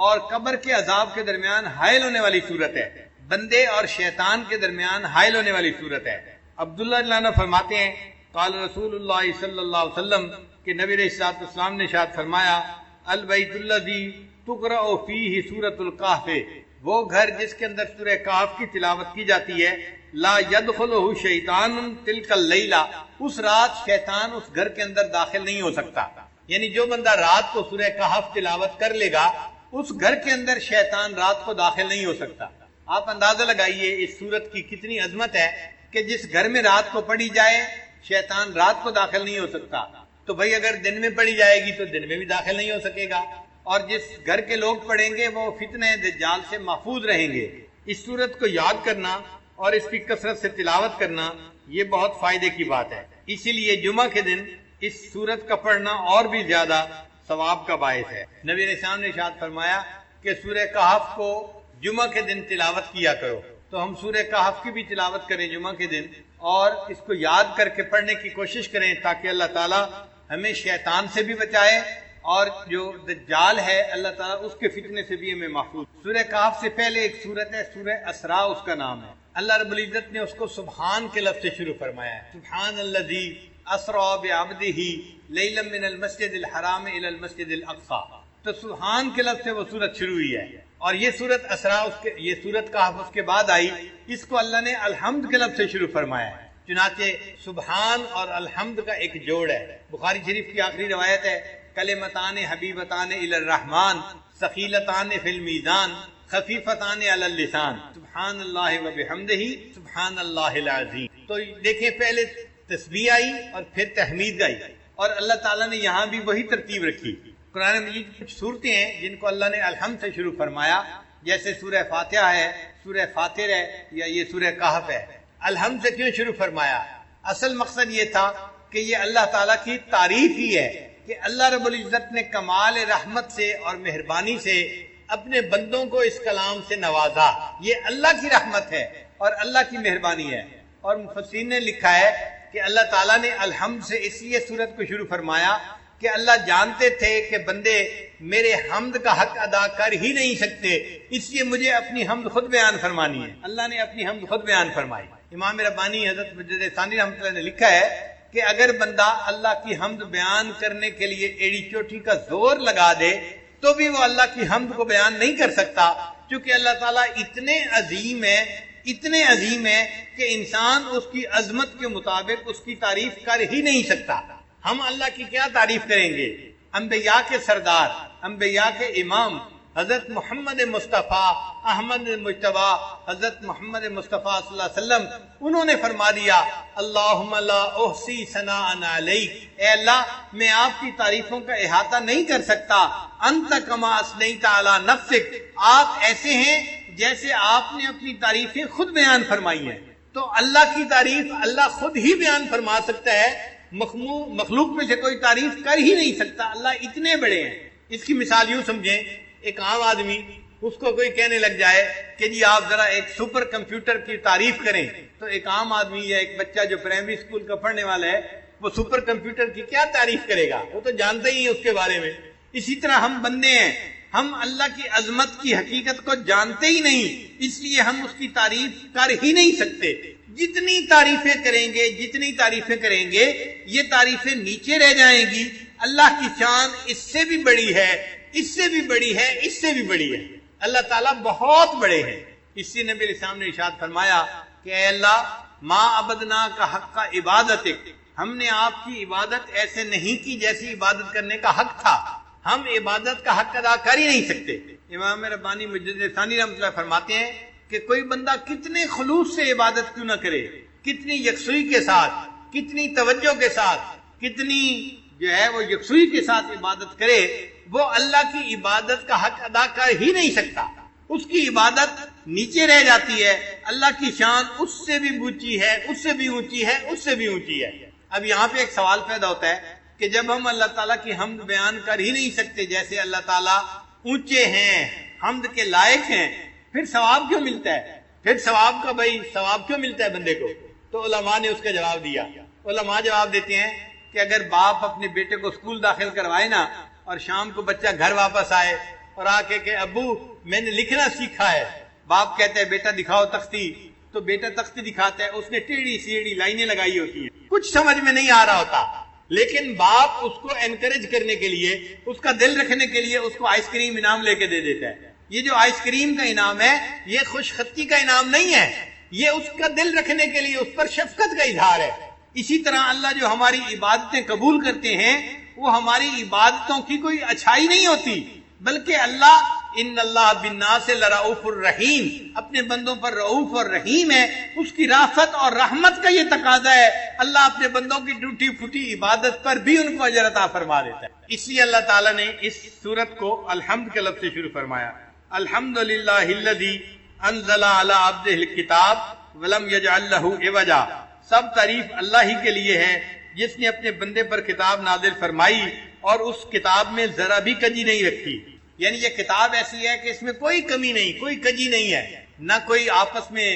اور قبر کے عذاب کے درمیان حائل ہونے والی صورت ہے، بندے اور شیطان کے درمیان حائل ہونے والی صورت ہے۔ عبداللہ رضی اللہ عنہ فرماتے ہیں، قال رسول اللہ صلی اللہ علیہ وسلم، کہ نبی علیہ السلام نے ارشاد فرمایا، البیت الذی تقرأ فیہ سورۃ الکہف، وہ گھر جس کے اندر سورہ کہف کی تلاوت کی جاتی ہے، لا يدخلہ شیطان تلک اللیلہ، اس رات شیطان اس گھر کے اندر داخل نہیں ہو سکتا۔ یعنی جو بندہ رات کو سورہ کہف تلاوت کر لے گا اس گھر کے اندر شیطان رات کو داخل نہیں ہو سکتا۔ آپ اندازہ لگائیے اس سورت کی کتنی عظمت ہے کہ جس گھر میں رات کو پڑھی جائے شیطان رات کو داخل نہیں ہو سکتا، تو بھائی اگر دن میں پڑھی جائے گی تو دن میں بھی داخل نہیں ہو سکے گا، اور جس گھر کے لوگ پڑھیں گے وہ فتنہ دجال سے محفوظ رہیں گے۔ اس سورت کو یاد کرنا اور اس کی کثرت سے تلاوت کرنا یہ بہت فائدے کی بات ہے، اسی لیے جمعہ کے دن اس سورت کا پڑھنا اور بھی زیادہ ثواب کا باعث ہے۔ نبی علیہ السلام نے ارشاد فرمایا کہ سورہ کہف کو جمعہ کے دن تلاوت کیا کرو، تو ہم سورہ کہف کی بھی تلاوت کریں جمعہ کے دن اور اس کو یاد کر کے پڑھنے کی کوشش کریں تاکہ اللہ تعالیٰ ہمیں شیطان سے بھی بچائے اور جو دجال ہے اللہ تعالیٰ اس کے فتنے سے بھی ہمیں محفوظ۔ سورہ کہف سے پہلے ایک سورت ہے سورہ اسراء، اس کا نام ہے۔ اللہ رب العزت نے اس کو سبحان کے لفظ سے شروع فرمایا ہے، سبحان الذی اسریٰ بعبدہ لیلا من المسجد الحرام الی المسجد الاقصی، تو سبحان کے لفظ سے وہ سورت شروع ہوئی ہے۔ اور یہ سورت اسراء یہ سورت کہف اس کے بعد آئی، اس کو اللہ نے الحمد کے لفظ سے شروع فرمایا ہے۔ چنانچہ سبحان اور الحمد کا ایک جوڑ ہے۔ بخاری شریف کی آخری روایت ہے، کلمتان حبیبتان الی الرحمن ثقیلتان فی المیزان خفیفتان علی اللسان سبحان اللہ و بحمدہ سبحان اللہ العظیم۔ تو دیکھیں پہلے تسبیح آئی اور پھر تحمید آئی، اور اللہ تعالیٰ نے یہاں بھی وہی ترتیب رکھی۔ قرآن مجید کچھ صورتیں ہیں جن کو اللہ نے الحمد سے شروع فرمایا، جیسے سورہ فاتحہ ہے، سورہ فاطر ہے، یا یہ سورہ کہف ہے۔ الحمد سے کیوں شروع فرمایا؟ اصل مقصد یہ تھا کہ یہ اللہ تعالیٰ کی تعریف ہی ہے کہ اللہ رب العزت نے کمال رحمت سے اور مہربانی سے اپنے بندوں کو اس کلام سے نوازا، یہ اللہ کی رحمت ہے اور اللہ کی مہربانی ہے۔ اور مفسرین نے لکھا ہے کہ اللہ تعالیٰ نے الحمد سے اس لیے سورت کو شروع فرمایا کہ اللہ جانتے تھے کہ بندے میرے حمد کا حق ادا کر ہی نہیں سکتے، اس لیے مجھے اپنی حمد خود بیان فرمانی ہے۔ اللہ نے اپنی حمد خود بیان فرمائی۔ امام ربانی حضرت مجدد ثانی رحمۃ اللہ نے لکھا ہے کہ اگر بندہ اللہ کی حمد بیان کرنے کے لیے ایڑی چوٹی کا زور لگا دے تو بھی وہ اللہ کی حمد کو بیان نہیں کر سکتا، کیونکہ اللہ تعالیٰ اتنے عظیم ہے کہ انسان اس کی عظمت کے مطابق اس کی تعریف کر ہی نہیں سکتا۔ ہم اللہ کی کیا تعریف کریں گے؟ انبیاء کے سردار، انبیاء کے امام حضرت محمد مصطفیٰ احمد مجتبیٰ حضرت محمد مصطفیٰ صلی اللہ علیہ وسلم، انہوں نے فرما دیا اللہم لا احصی ثناء علیک، اے اللہ میں آپ کی تعریفوں کا احاطہ نہیں کر سکتا، انت کما اثنیت علی نفسک، آپ ایسے ہیں جیسے آپ نے اپنی تعریفیں خود بیان فرمائی ہیں۔ تو اللہ کی تعریف اللہ خود ہی بیان فرما سکتا ہے، مخلوق میں سے کوئی تعریف کر ہی نہیں سکتا، اللہ اتنے بڑے ہیں۔ اس کی مثال یوں سمجھیں، ایک عام آدمی اس کو کوئی کہنے لگ جائے کہ جی آپ ذرا ایک سپر کمپیوٹر کی تعریف کریں، تو ایک عام آدمی یا ایک بچہ جو پرائمری اسکول کا پڑھنے والا ہے وہ سپر کمپیوٹر کی کیا تعریف کرے گا؟ وہ تو جانتا ہی ہے اس کے بارے میں۔ اسی طرح ہم بندے ہیں، ہم اللہ کی عظمت کی حقیقت کو جانتے ہی نہیں، اس لیے ہم اس کی تعریف کر ہی نہیں سکتے۔ جتنی تعریفیں کریں گے یہ تعریفیں نیچے رہ جائیں گی۔ اللہ کی شان اس سے بھی بڑی ہے، اس سے بھی بڑی ہے، اس سے بھی بڑی ہے۔ اللہ تعالیٰ بہت بڑے ہیں۔ اس لیے نبی علیہ السلام نے ارشاد فرمایا کہ اے اللہ ما عبدنا کا حق کا عبادتک، ہم نے آپ کی عبادت ایسے نہیں کی جیسی عبادت کرنے کا حق تھا، ہم عبادت کا حق ادا کر ہی نہیں سکتے۔ امام ربانی مجدد ثانی رحمۃ اللہ فرماتے ہیں کہ کوئی بندہ کتنے خلوص سے عبادت کیوں نہ کرے، کتنی یکسوئی کے ساتھ، کتنی توجہ کے ساتھ، کتنی وہ یکسوئی کے ساتھ عبادت کرے، وہ اللہ کی عبادت کا حق ادا کر ہی نہیں سکتا، اس کی عبادت نیچے رہ جاتی ہے۔ اللہ کی شان اس سے بھی اونچی ہے، اس سے بھی اونچی ہے، اس سے بھی اونچی ہے۔ اب یہاں پہ ایک سوال پیدا ہوتا ہے کہ جب ہم اللہ تعالیٰ کی حمد بیان کر ہی نہیں سکتے جیسے اللہ تعالیٰ اونچے ہیں، حمد کے لائق ہیں، پھر ثواب کیوں ملتا ہے؟ پھر ثواب کیوں ملتا ہے بندے کو؟ تو علماء نے اس کا جواب دیا۔ علماء جواب دیتے ہیں کہ اگر باپ اپنے بیٹے کو اسکول داخل کروائے نا اور شام کو بچہ گھر واپس آئے اور آ کے کہ ابو میں نے لکھنا سیکھا ہے، باپ کہتا ہے بیٹا دکھاؤ تختی، تو بیٹا تختی دکھاتا ہے، اس نے ٹیڑھی سیڑھی لائنیں لگائی ہوتی ہیں، کچھ سمجھ میں نہیں آ رہا ہوتا، لیکن باپ اس کو انکریج کرنے کے لیے، اس کا دل رکھنے کے لیے اس کو آئس کریم انعام لے کے دے دیتا ہے۔ یہ جو آئس کریم کا انعام ہے یہ خوش خطی کا انعام نہیں ہے، یہ اس کا دل رکھنے کے لیے اس پر شفقت کا اظہار ہے۔ اسی طرح اللہ جو ہماری عبادتیں قبول کرتے ہیں وہ ہماری عبادتوں کی کوئی اچھائی نہیں ہوتی، بلکہ اللہ ان اللہ بالناس لرؤوف الرحیم، اپنے بندوں پر رؤوف اور رحیم ہے، اس کی رافت اور رحمت کا یہ تقاضا ہے، اللہ اپنے بندوں کی ٹوٹی پھوٹی عبادت پر بھی ان کو اجر عطا فرما دیتا ہے۔ اس لیے اللہ تعالیٰ نے اس سورت کو الحمد کے لفظ سے شروع فرمایا، الحمدللہ الذی انزل علی عبدہ الکتاب ولم یجعل لہ عوجا، سب تعریف اللہ ہی کے لیے ہے جس نے اپنے بندے پر کتاب نازل فرمائی اور اس کتاب میں ذرا بھی کجی نہیں رکھی۔ یعنی یہ کتاب ایسی ہے کہ اس میں کوئی کمی نہیں، کوئی کجی نہیں ہے، نہ کوئی آپس میں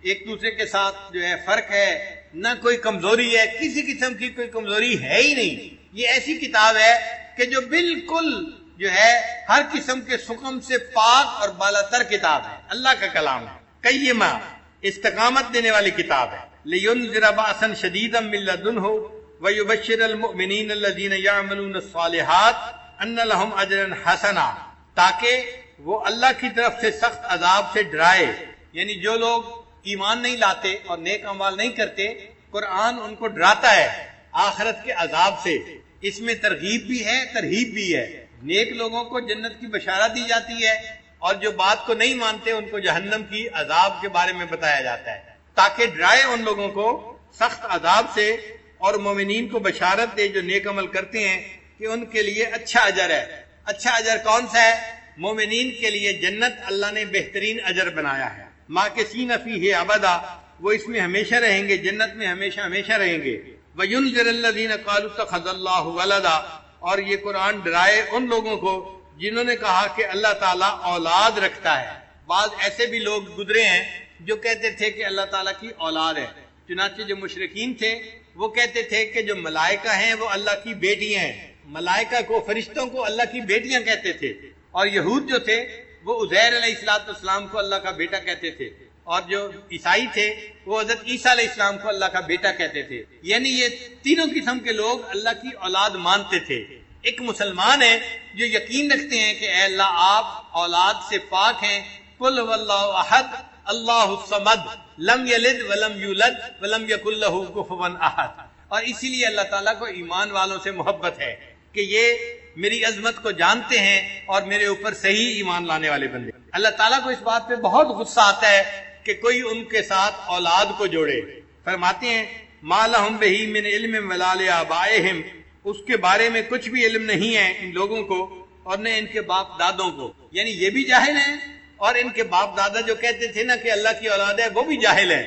ایک دوسرے کے ساتھ فرق ہے، نہ کوئی کمزوری ہے، کسی قسم کی کوئی کمزوری ہے ہی نہیں۔ یہ ایسی کتاب ہے کہ جو بالکل ہر قسم کے سقم سے پاک اور بالاتر کتاب ہے، اللہ کا کلام ہے، قیمہ استقامت دینے والی کتاب ہے۔ لِيُنذِرَ بَأْسًا شَدِيدًا مِّن لَّدُنْهُ وَيُبَشِّرَ الْمُؤْمِنِينَ الَّذِينَ يَعْمَلُونَ الصَّالِحَاتِ أَنَّ لَهُمْ أَجْرًا حَسَنًا، تاکہ وہ اللہ کی طرف سے سخت عذاب سے ڈرائے۔ یعنی جو لوگ ایمان نہیں لاتے اور نیک اعمال نہیں کرتے، قرآن ان کو ڈراتا ہے آخرت کے عذاب سے۔ اس میں ترغیب بھی ہے، ترہیب بھی ہے۔ نیک لوگوں کو جنت کی بشارت دی جاتی ہے اور جو بات کو نہیں مانتے ان کو جہنم کی عذاب کے بارے میں بتایا جاتا ہے، تاکہ ڈرائے ان لوگوں کو سخت عذاب سے اور مومنین کو بشارت دے جو نیک عمل کرتے ہیں کہ ان کے لیے اچھا اجر ہے۔ اچھا اجر کون سا ہے؟ مومنین کے لیے جنت اللہ نے بہترین اجر بنایا ہے، ماکثین فیہ ابدا، وہ اس میں ہمیشہ رہیں گے، جنت میں ہمیشہ ہمیشہ رہیں گے۔ وَيُنذِرَ الَّذِينَ قَالُوا اتَّخَذَ اللَّهُ وَلَدًا، اور یہ قرآن ڈرائے ان لوگوں کو جنہوں نے کہا کہ اللہ تعالیٰ اولاد رکھتا ہے. بعض ایسے بھی لوگ گزرے ہیں جو کہتے تھے کہ اللہ تعالیٰ کی اولاد ہے. چنانچہ جو مشرکین تھے وہ کہتے تھے کہ جو ملائکہ ہیں وہ اللہ کی بیٹیاں ہیں. ملائکہ کو، فرشتوں کو اللہ کی بیٹیاں کہتے تھے. اور یہود جو تھے وہ عزیر علیہ السلام کو اللہ کا بیٹا کہتے تھے، اور جو عیسائی تھے وہ حضرت عیسیٰ علیہ السلام کو اللہ کا بیٹا کہتے تھے. یعنی یہ تینوں قسم کے لوگ اللہ کی اولاد مانتے تھے. ایک مسلمان ہے جو یقین رکھتے ہیں کہ اے اللہ آپ اولاد سے پاک ہیں. قل هو اللہ احد اللہ الصمد لم یلد ولم یولد ولم یکن لہ کفوا احد. اور اسی لیے اللہ تعالیٰ کو ایمان والوں سے محبت ہے کہ یہ میری عظمت کو جانتے ہیں اور میرے اوپر صحیح ایمان لانے والے بندے. اللہ تعالیٰ کو اس بات پہ بہت غصہ آتا ہے کہ کوئی ان کے ساتھ اولاد کو جوڑے. فرماتے ہیں ما لہم بہ من علم ولا لآبائہم، اس کے بارے میں کچھ بھی علم نہیں ہے ان لوگوں کو اور نہ ان کے باپ دادوں کو. یعنی یہ بھی جاہل ہیں اور ان کے باپ دادا جو کہتے تھے نا کہ اللہ کی اولاد ہے وہ بھی جاہل ہے.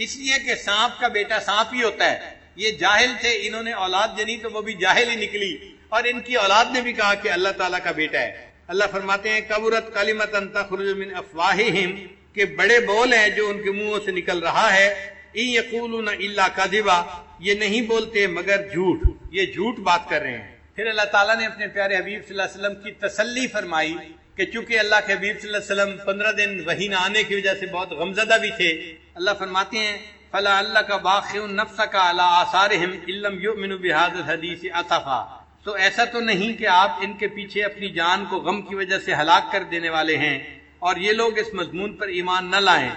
اس لیے کہ سانپ کا بیٹا سانپ ہی ہوتا ہے. یہ جاہل تھے، انہوں نے اولاد جنی تو وہ بھی جاہل ہی نکلی، اور ان کی اولاد نے بھی کہا کہ اللہ تعالیٰ کا بیٹا ہے. اللہ فرماتے ہیں کبرت کلمۃ تخرج من افواہہم، کہ بڑے بول ہیں جو ان کے منہوں سے نکل رہا ہے. ان یقولون الا کذبا، یہ نہیں بولتے مگر جھوٹ، یہ جھوٹ بات کر رہے ہیں. پھر اللہ تعالیٰ نے اپنے پیارے حبیب صلی اللہ علیہ وسلم کی تسلی فرمائی کہ چونکہ اللہ کے حبیب صلی اللہ علیہ وسلم 15 دن وحی نہ آنے کی وجہ سے بہت غمزدہ بھی تھے. اللہ فرماتے ہیں فَلَعَلَّكَ بَاخِعٌ نَفْسَكَ عَلَىٰ آثَارِهِمْ إِن لَّمْ يُؤْمِنُوا بِهَٰذَا الْحَدِيثِ أَسَفًا. تو ایسا تو نہیں کہ آپ ان کے پیچھے اپنی جان کو غم کی وجہ سے ہلاک کر دینے والے ہیں اور یہ لوگ اس مضمون پر ایمان نہ لائیں.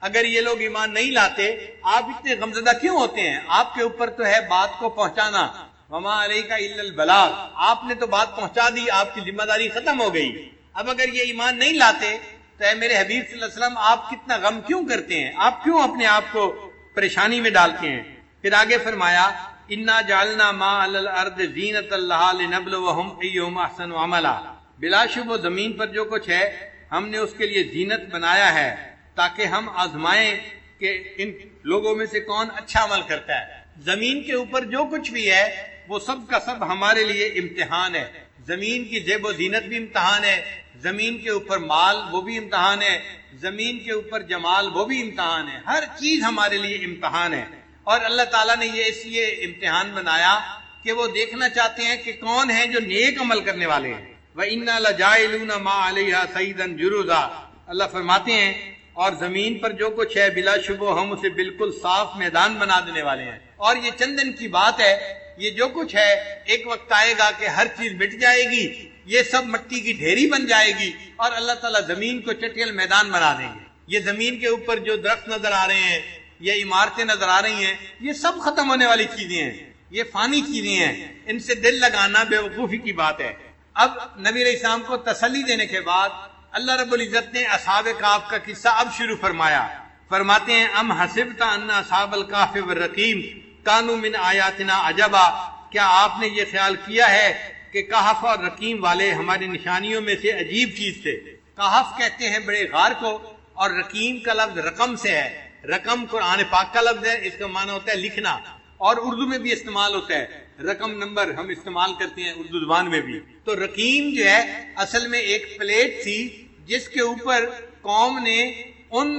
اگر یہ لوگ ایمان نہیں لاتے آپ اتنے غمزدہ کیوں ہوتے ہیں؟ آپ کے اوپر تو ہے بات کو پہنچانا. وما علیک الا البلاغ، آپ نے تو بات پہنچا دی، آپ کی ذمہ داری ختم ہو گئی. اب اگر یہ ایمان نہیں لاتے تو اے میرے حبیب صلی اللہ علیہ وسلم آپ کتنا غم کیوں کرتے ہیں؟ آپ کیوں اپنے آپ کو پریشانی میں ڈالتے ہیں؟ پھر آگے فرمایا انا جعلنا ما علی الارض زینۃ لہا لنبلوہم ایہم احسن عملا. بلا شبہ زمین پر جو کچھ ہے ہم نے اس کے لیے زینت بنایا ہے تاکہ ہم آزمائیں کہ ان لوگوں میں سے کون اچھا عمل کرتا ہے. زمین کے اوپر جو کچھ بھی ہے وہ سب کا سب ہمارے لیے امتحان ہے. زمین کی زیب و زینت بھی امتحان ہے، زمین کے اوپر مال وہ بھی امتحان ہے، زمین کے اوپر جمال وہ بھی امتحان ہے. ہر چیز ہمارے لیے امتحان ہے. اور اللہ تعالیٰ نے یہ اس لیے امتحان بنایا کہ وہ دیکھنا چاہتے ہیں کہ کون ہیں جو نیک عمل کرنے والے ہیں. وَإِنَّا لَجَاعِلُونَ مَا عَلَيْهَا صَعِيدًا جُرُزًا. اللہ فرماتے ہیں اور زمین پر جو کچھ ہے بلا شبہ ہم اسے بالکل صاف میدان بنا دینے والے ہیں. اور یہ چند دن کی بات ہے، یہ جو کچھ ہے ایک وقت آئے گا کہ ہر چیز مٹ جائے گی، یہ سب مٹی کی ڈھیری بن جائے گی اور اللہ تعالیٰ زمین کو چٹیل میدان بنا دیں گے. یہ زمین کے اوپر جو درخت نظر آ رہے ہیں، یہ عمارتیں نظر آ رہی ہیں، یہ سب ختم ہونے والی چیزیں ہیں، یہ فانی چیزیں ہیں. ان سے دل لگانا بے وقوفی کی بات ہے. اب نبی علیہ السلام کو تسلی دینے کے بعد اللہ رب العزت نے اصحاب کہف کا قصہ اب شروع فرمایا. فرماتے ہیں ام حسبت ان اصحاب الکہف والرقیم کانوا من آیاتنا عجبا. کیا آپ نے یہ خیال کیا ہے کہ کہف اور رقیم والے ہماری نشانیوں میں سے عجیب چیز تھے؟ کہف کہتے ہیں بڑے غار کو، اور رقیم کا لفظ رقم سے ہے. رقم قرآن پاک کا لفظ ہے، اس کا معنی ہوتا ہے لکھنا، اور اردو میں بھی استعمال ہوتا ہے. رقم نمبر ہم استعمال کرتے ہیں اردو زبان میں بھی. تو رقیم جو ہے اصل میں ایک پلیٹ تھی جس کے اوپر قوم نے ان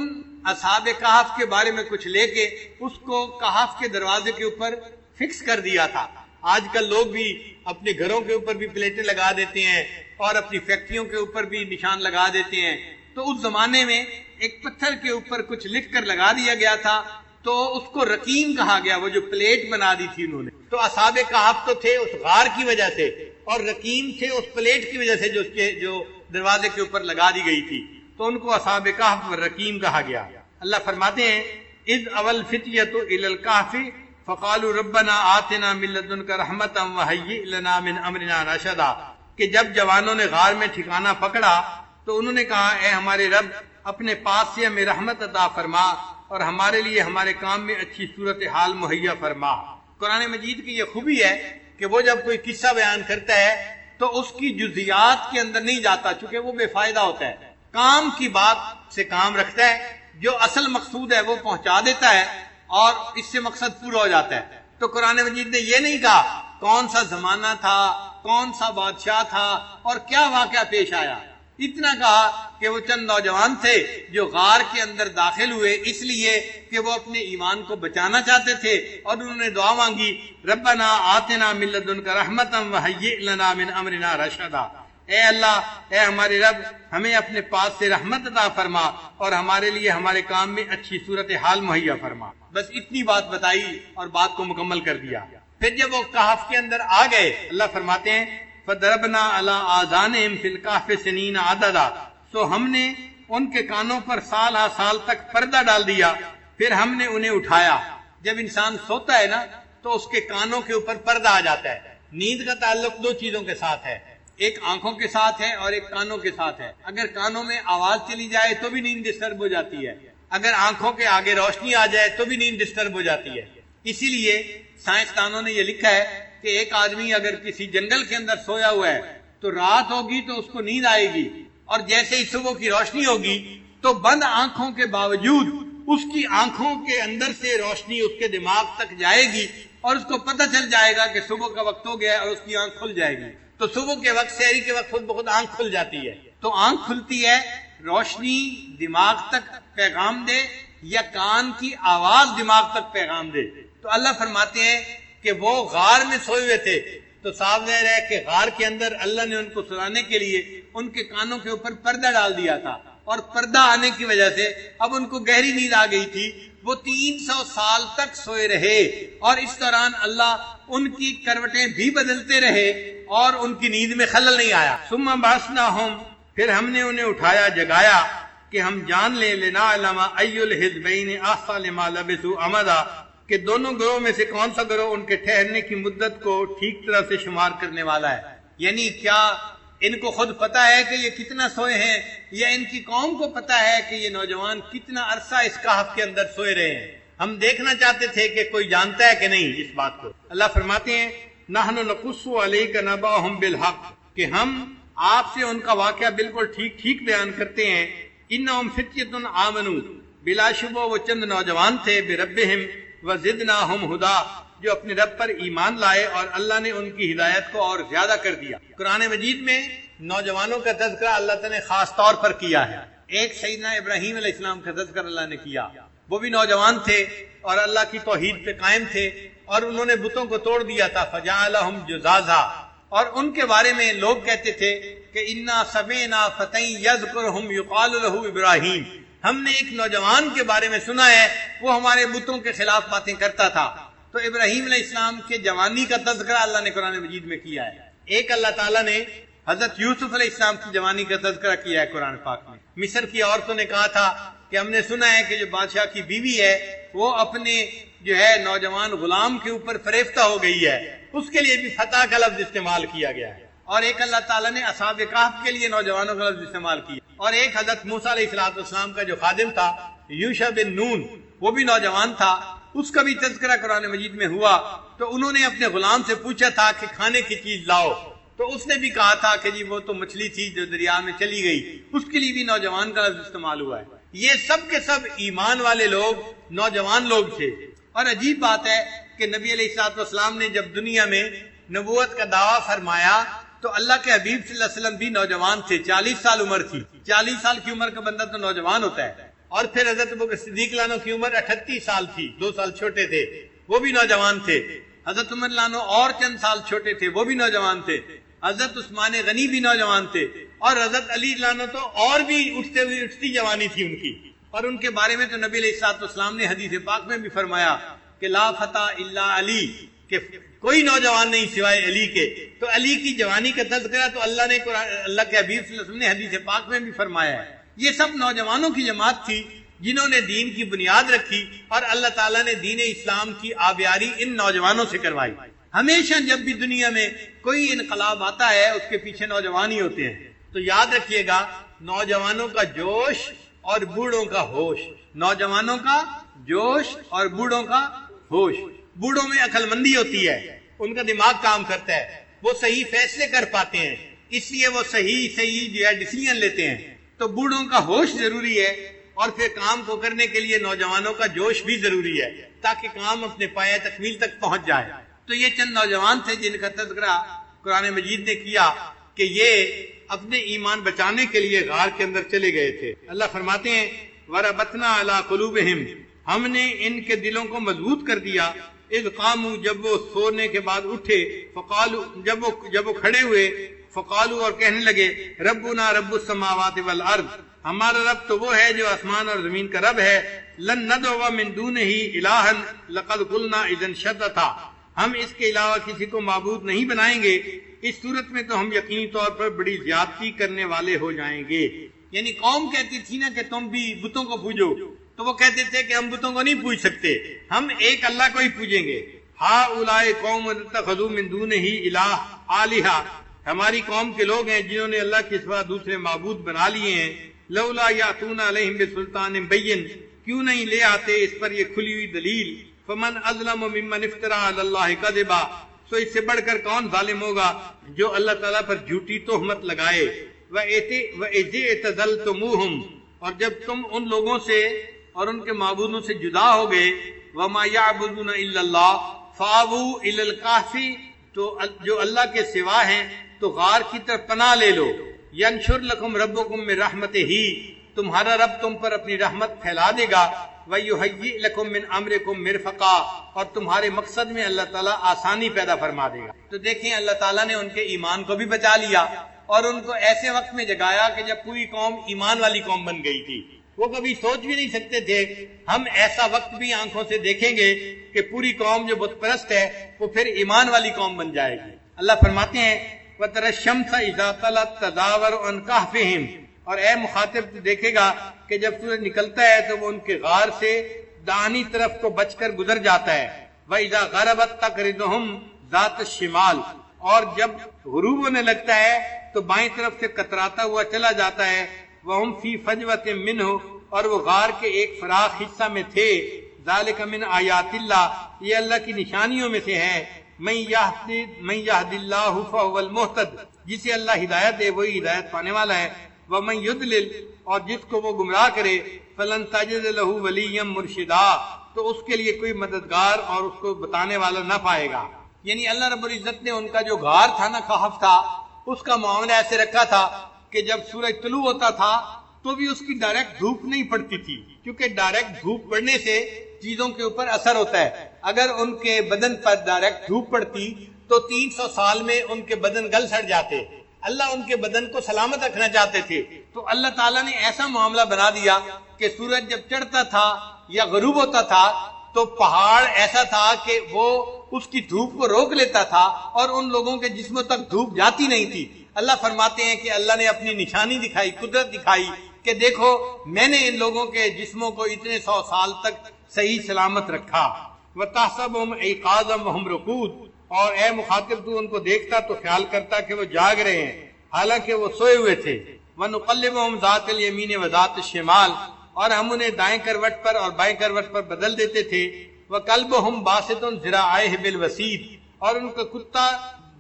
اصحاب کہف کے بارے میں کچھ لے کے اس کو کہف کے دروازے کے اوپر فکس کر دیا تھا. آج کل لوگ بھی اپنے گھروں کے اوپر بھی پلیٹیں لگا دیتے ہیں اور اپنی فیکٹریوں کے اوپر بھی نشان لگا دیتے ہیں. تو اس زمانے میں ایک پتھر کے اوپر کچھ لکھ کر لگا دیا گیا تھا، تو اس کو رقیم کہا گیا، وہ جو پلیٹ بنا دی تھی انہوں نے. تو اصحاب کہف تو تھے اس غار کی وجہ سے، اور رقیم تھے اس پلیٹ کی وجہ سے جو دروازے کے اوپر لگا دی گئی تھی، تو ان کو اصحاب کہف والرقیم کہا گیا. اللہ فرماتے ہیں اذ اول فتیۃ الی الکہف فقالوا ربنا آتنا من لدنک رحمتا وہیئ لنا من امرنا رشدا. کہ جب جوانوں نے غار میں ٹھکانہ پکڑا تو انہوں نے کہا اے ہمارے رب اپنے پاس سے ہمیں رحمت عطا فرما اور ہمارے لیے ہمارے کام میں اچھی صورتحال مہیا فرما. قرآن مجید کی یہ خوبی ہے کہ وہ جب کوئی قصہ بیان کرتا ہے تو اس کی جزیات کے اندر نہیں جاتا، چونکہ وہ بے فائدہ ہوتا ہے. کام کی بات سے کام رکھتا ہے، جو اصل مقصود ہے وہ پہنچا دیتا ہے اور اس سے مقصد پورا ہو جاتا ہے. تو قرآن مجید نے یہ نہیں کہا کون سا زمانہ تھا، کون سا بادشاہ تھا اور کیا واقعہ پیش آیا۔ اتنا کہا کہ وہ چند نوجوان تھے جو غار کے اندر داخل ہوئے اس لیے کہ وہ اپنے ایمان کو بچانا چاہتے تھے، اور انہوں نے دعا مانگی، ربنا آتنا من لدنک رحمتا وہیئ لنا من امرنا رشدا، اے اللہ، اے ہمارے رب، ہمیں اپنے پاس سے رحمت عطا فرما اور ہمارے لیے ہمارے کام میں اچھی صورتحال مہیا فرما۔ بس اتنی بات بتائی اور بات کو مکمل کر دیا۔ پھر جب وہ کہف کے اندر آ گئے، اللہ فرماتے ہیں فَضَرَبْنَا عَلَىٰ آذَانِهِمْ فِي الْكَهْفِ سِنِينَ عَدَدًا، سو ہم نے ان کے کانوں پر سال ہا سال تک پردہ ڈال دیا، پھر ہم نے انہیں اٹھایا۔ جب انسان سوتا ہے نا تو اس کے کانوں کے اوپر پردہ آ جاتا ہے۔ نیند کا تعلق دو چیزوں کے ساتھ ہے، ایک آنکھوں کے ساتھ ہے اور ایک کانوں کے ساتھ ہے۔ اگر کانوں میں آواز چلی جائے تو بھی نیند ڈسٹرب ہو جاتی ہے، اگر آنکھوں کے آگے روشنی آ جائے تو بھی نیند ڈسٹرب ہو جاتی ہے۔ اسی لیے سائنسدانوں نے یہ لکھا ہے کہ ایک آدمی اگر کسی جنگل کے اندر سویا ہوا ہے تو رات ہوگی تو اس کو نیند آئے گی، اور جیسے ہی صبح کی روشنی ہوگی تو بند آنکھوں کے باوجود اس کی آنکھوں کے اندر سے روشنی اس کے دماغ تک جائے گی اور اس کو پتہ چل جائے گا کہ صبح کا وقت ہو گیا ہے اور اس کی آنکھ کھل جائے گی۔ تو صبح کے وقت، سحری کے وقت خود بخود آنکھ کھل جاتی ہے۔ تو آنکھ کھلتی ہے، روشنی دماغ تک پیغام دے یا کان کی آواز دماغ تک پیغام دے۔ تو اللہ فرماتے ہیں کہ وہ غار میں سوئے ہوئے تھے، تو صاف ظاہر ہے کہ غار کے اندر اللہ نے ان کو سلانے کے لیے ان کے کانوں کے اوپر پردہ ڈال دیا تھا، اور پردہ آنے کی وجہ سے اب ان کو گہری نیند آ گئی تھی۔ وہ 300 سال تک سوئے رہے، اور اس دوران اللہ ان کی کروٹیں بھی بدلتے رہے اور ان کی نیند میں خلل نہیں آیا۔ ثم بعثناہم، پھر ہم نے انہیں اٹھایا، جگایا کہ ہم جان لیں، لنعلم ای الحزبین احصی لما لبثوا امدا، کہ دونوں گروہ میں سے کون سا گروہ ان کے ٹھہرنے کی مدت کو ٹھیک طرح سے شمار کرنے والا ہے۔ یعنی کیا ان کو خود پتا ہے کہ یہ کتنا سوئے ہیں، یا ان کی قوم کو پتا ہے کہ یہ نوجوان کتنا عرصہ اس کہف کے اندر سوئے رہے ہیں؟ ہم دیکھنا چاہتے تھے کہ کوئی جانتا ہے کہ نہیں اس بات کو۔ اللہ فرماتے ہیں نحن نقص علیک نبأہم بالحق، کہ ہم آپ سے ان کا واقعہ بالکل ٹھیک بیان کرتے ہیں۔ انہم فتیۃ آمنوا، بلا شبہ وہ چند نوجوان تھے، بربہم وزدناہم ہدا، جو اپنے رب پر ایمان لائے اور اللہ نے ان کی ہدایت کو اور زیادہ کر دیا۔ قرآن مجید میں نوجوانوں کا تذکرہ اللہ تعالیٰ نے خاص طور پر کیا ہے۔ ایک سیدنا ابراہیم علیہ السلام کا تذکرہ اللہ نے کیا، وہ بھی نوجوان تھے اور اللہ کی توحید پہ قائم تھے، اور انہوں نے بتوں کو توڑ دیا تھا، فجعلہم جذاذا، اور ان کے بارے میں لوگ کہتے تھے کہ انا سمعنا فتى یذکرہم یقال لہ ابراہیم، ہم نے ایک نوجوان کے بارے میں سنا ہے وہ ہمارے بتوں کے خلاف باتیں کرتا تھا۔ تو ابراہیم علیہ السلام کے جوانی کا تذکرہ اللہ نے قرآن مجید میں کیا ہے۔ ایک اللہ تعالیٰ نے حضرت یوسف علیہ السلام کی جوانی کا تذکرہ کیا ہے قرآن پاک میں۔ مصر کی عورتوں نے کہا تھا کہ ہم نے سنا ہے کہ جو بادشاہ کی بیوی ہے وہ اپنے جو ہے نوجوان غلام کے اوپر فریفتہ ہو گئی ہے، اس کے لیے بھی فتح کا لفظ استعمال کیا گیا ہے۔ اور ایک اللہ تعالیٰ نے اصحاب کہف کے لیے نوجوانوں کا لفظ استعمال کیا، اور ایک حضرت موسیٰ علیہ السلام کا جو خادم تھا یوشع بن نون، وہ بھی نوجوان تھا، اس کا بھی تذکرہ قرآن مجید میں ہوا۔ تو انہوں نے اپنے غلام سے پوچھا تھا کہ کھانے کی چیز لاؤ، تو اس نے بھی کہا تھا کہ جی وہ تو مچھلی تھی جو دریا میں چلی گئی، اس کے لیے بھی نوجوان کا لفظ استعمال ہوا ہے۔ یہ سب کے سب ایمان والے لوگ نوجوان لوگ تھے۔ اور عجیب بات ہے کہ نبی علیہ السلام نے جب دنیا میں نبوت کا دعویٰ فرمایا تو اللہ کے حبیب صلی اللہ علیہ وسلم بھی نوجوان تھے، 40 سال عمر تھی۔ 40 سال کی عمر کا بندہ تو نوجوان ہوتا ہے۔ اور پھر حضرت ابوبکر صدیق لانو کی عمر 38 سال تھی، 2 سال چھوٹے تھے، وہ بھی نوجوان تھے۔ حضرت عمر لانو اور چند سال چھوٹے تھے، وہ بھی نوجوان تھے۔ حضرت عثمان غنی بھی نوجوان تھے، اور حضرت علی لانو تو اور بھی اٹھتی جوانی تھی ان کی۔ اور ان کے بارے میں تو نبی علیہ السلام نے حدیث پاک میں بھی فرمایا کہ لا فتح الا علی، کہ کوئی نوجوان نہیں سوائے علی کے۔ تو علی کی جوانی کا تذکرہ تو اللہ نے اللہ کے حبیب صلی اللہ علیہ وسلم نے حدیث پاک میں بھی فرمایا ہے۔ یہ سب نوجوانوں کی جماعت تھی جنہوں نے دین کی بنیاد رکھی، اور اللہ تعالیٰ نے دین اسلام کی آبیاری ان نوجوانوں سے کروائی۔ ہمیشہ جب بھی دنیا میں کوئی انقلاب آتا ہے اس کے پیچھے نوجوان ہی ہوتے ہیں۔ تو یاد رکھیے گا، نوجوانوں کا جوش اور بوڑھوں کا ہوش، نوجوانوں کا جوش اور بوڑھوں کا ہوش۔ بوڑھوں میں عقل مندی ہوتی ہے، ان کا دماغ کام کرتا ہے، وہ صحیح فیصلے کر پاتے ہیں، اس لیے وہ صحیح جو ہے ڈیسیژن لیتے ہیں۔ تو بوڑھوں کا ہوش ضروری ہے، اور پھر کام کو کرنے کے لیے نوجوانوں کا جوش بھی ضروری ہے، تاکہ کام اپنے پایہ تکمیل تک پہنچ جائے۔ تو یہ چند نوجوان تھے جن کا تذکرہ قرآن مجید نے کیا کہ یہ اپنے ایمان بچانے کے لیے غار کے اندر چلے گئے تھے۔ اللہ فرماتے ہیں وَرَبَطْنَا عَلَىٰ قُلُوبِهِمْ، ہم نے ان کے دلوں کو مضبوط کر دیا، اذ قاموا، جب وہ سونے کے بعد اٹھے، فقالوا، جب وہ کھڑے ہوئے، فقالوا، اور کہنے لگے، ربنا رب السماوات والارض، ہمارا رب تو وہ ہے جو آسمان اور زمین کا رب ہے، لن ندعو من دونہ الہا لقد قلنا اذا شططا، ہم اس کے علاوہ کسی کو معبود نہیں بنائیں گے، اس صورت میں تو ہم یقینی طور پر بڑی زیادتی کرنے والے ہو جائیں گے۔ یعنی قوم کہتی تھی نا کہ تم بھی بتوں کو پوجو، تو وہ کہتے تھے کہ ہم بتوں کو نہیں پوج سکتے، ہم ایک اللہ کو ہی پوجیں گے۔ ہا اولائے قوم اتخذوا من دونہ الہ آلہہ، ہماری قوم کے لوگ ہیں جنہوں نے اللہ کے سوا دوسرے معبود بنا لیے ہیں۔ لولا یاتون علیہم بسلطان بین، کیوں نہیں لے آتے اس پر یہ کھلی ہوئی دلیل۔ فمن اظلم ممن افترى علی اللہ کذبا، تو اس سے بڑھ کر کون ظالم ہوگا جو اللہ تعالیٰ پر جھوٹی تہمت لگائے۔ وَإِذِ اعْتَزَلْتُمُوهُمْ، اور جب تم ان لوگوں سے اور ان کے معبودوں سے جدا ہو گئے، وَمَا يَعْبُدُونَ إِلَّا اللَّهَ فَآوُوا إِلَى الْكَهْفِ، تو جو اللہ کے سوا ہیں تو غار کی طرف پناہ لے لو۔ يَنشُرْ لَكُمْ رَبُّكُمْ مِنْ رَحْمَتِهِ، تمہارا رب تم پر اپنی رحمت پھیلا دے گا۔ وَيُهَيِّئْ لَكُمْ مِنْ أَمْرِكُمْ مِرْفَقًا، اور تمہارے مقصد میں اللہ تعالیٰ آسانی پیدا فرما دے گا۔ تو دیکھیں اللہ تعالیٰ نے ان کے ایمان کو بھی بچا لیا اور ان کو ایسے وقت میں جگایا کہ جب پوری قوم ایمان والی قوم بن گئی تھی۔ وہ کبھی سوچ بھی نہیں سکتے تھے ہم ایسا وقت بھی آنکھوں سے دیکھیں گے کہ پوری قوم جو بت پرست ہے وہ پھر ایمان والی قوم بن جائے گی۔ اللہ فرماتے ہیں وَتَرَى الشَّمْسَ إِذَا طَلَعَتْ تَزَاوَرُ عَنْ كَهْفِهِمْ، اور اے مخاطب تو دیکھے گا کہ جب سورج نکلتا ہے تو وہ ان کے غار سے داہنی طرف کو بچ کر گزر جاتا ہے۔ وَإِذَا غَرَبَتْ تَقْرِضُهُمْ ذَاتَ الشِّمَالِ، اور جب غروب ہونے لگتا ہے تو بائیں طرف سے کتراتا ہوا چلا جاتا ہے۔ وَهُمْ فِي فَجْوَةٍ مِّنْهُ، اور وہ غار کے ایک فراخ حصہ میں تھے۔ ذَلِكَ مِنْ آیاتِ اللَّهِ، یہ اللہ کی نشانیوں میں سے ہے۔ مَن يَهْدِ اللَّهُ فَهُوَ الْمُهْتَدِ، جسے اللہ ہدایت دے وہی ہدایت پانے والا ہے۔ وَمَن يُضْلِلْ، اور جس کو وہ گمراہ کرے، فَلَن تَجِدَ لَهُ وَلِيًّا مُرْشِدًا، تو اس کے لیے کوئی مددگار اور اس کو بتانے والا نہ پائے گا۔ یعنی اللہ رب العزت نے ان کا جو غار تھا نا کہف تھا، اس کا معاملہ ایسے رکھا تھا کہ جب سورج طلوع ہوتا تھا تو بھی اس کی ڈائریکٹ دھوپ نہیں پڑتی تھی، کیونکہ ڈائریکٹ دھوپ پڑنے سے چیزوں کے اوپر اثر ہوتا ہے۔ اگر ان کے بدن پر ڈائریکٹ دھوپ پڑتی تو 300 سال میں ان کے بدن گل سڑ جاتے۔ اللہ ان کے بدن کو سلامت رکھنا چاہتے تھے، تو اللہ تعالیٰ نے ایسا معاملہ بنا دیا کہ سورج جب چڑھتا تھا یا غروب ہوتا تھا تو پہاڑ ایسا تھا کہ وہ اس کی دھوپ کو روک لیتا تھا اور ان لوگوں کے جسموں تک دھوپ جاتی نہیں تھی۔ اللہ فرماتے ہیں کہ اللہ نے اپنی نشانی دکھائی، قدرت دکھائی کہ دیکھو میں نے ان لوگوں کے جسموں کو اتنے 100 سال تک صحیح سلامت رکھا۔ وَتَحْسَبُهُمْ أَيْقَاظًا وَهُمْ رُقُودٌ، اور اے مخاطب تو ان کو دیکھتا تو خیال کرتا کہ وہ جاگ رہے ہیں حالانکہ وہ سوئے ہوئے تھے۔ وَنُقَلِّبُهُمْ ذَاتَ الْيَمِينِ وَذَاتَ الشِّمَالِ، اور ہم انہیں دائیں کروٹ پر اور بائیں کروٹ پر بدل دیتے تھے۔ وَكَلْبُهُمْ بَاسِطٌ ذِرَاعَيْهِ بِالْوَسِيدِ، اور ان کا کتا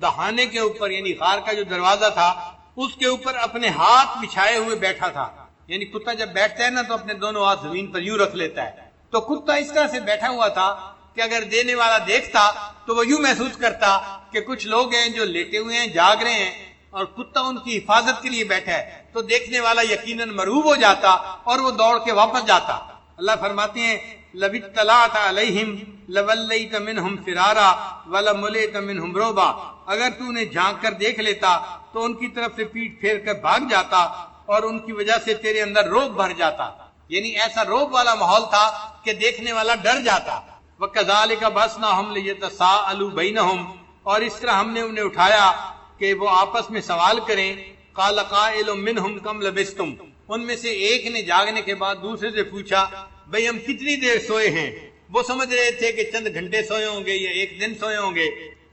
دہانے کے اوپر یعنی غار کا جو دروازہ تھا اس کے اوپر اپنے ہاتھ بچھائے ہوئے بیٹھا تھا۔ یعنی کتا جب بیٹھتا ہے نا تو اپنے دونوں ہاتھ زمین پر یوں رکھ لیتا ہے، تو کتا اس طرح سے بیٹھا ہوا تھا کہ اگر دینے والا دیکھتا تو وہ یوں محسوس کرتا کہ کچھ لوگ ہیں جو لیٹے ہوئے ہیں، جاگ رہے ہیں، اور کتا ان کی حفاظت کے لیے بیٹھا ہے، تو دیکھنے والا یقیناً مرعوب ہو جاتا اور وہ دوڑ کے واپس جاتا۔ اللہ فرماتے ہیں لَوِ اطَّلَعْتَ عَلَيْهِمْ لَوَلَّيْتَ مِنْهُمْ فِرَارًا وَلَمُلِئْتَ مِنْهُمْ رُعْبًا، اگر تو انہیں جھانک کر دیکھ لیتا تو ان کی طرف سے پیٹ پھیر کر بھاگ جاتا اور ان کی وجہ سے تیرے اندر روب بھر جاتا، یعنی ایسا روب والا ماحول تھا کہ دیکھنے والا ڈر جاتا۔ وَكَذَلِكَ بَعَثْنَاهُمْ لِيَتَسَاءَلُوا بَيْنَهُمْ، اور اس طرح ہم نے انہیں اٹھایا کہ وہ آپس میں سوال کریں۔ قَالَ قَائِلٌ مِّنْهُمْ كَمْ لَبِثْتُمْ، ان میں سے ایک نے جاگنے کے بعد دوسرے سے پوچھا بھئی ہم کتنی دیر سوئے ہیں؟ وہ سمجھ رہے تھے کہ چند گھنٹے سوئے ہوں گے یا ایک دن سوئے ہوں گے۔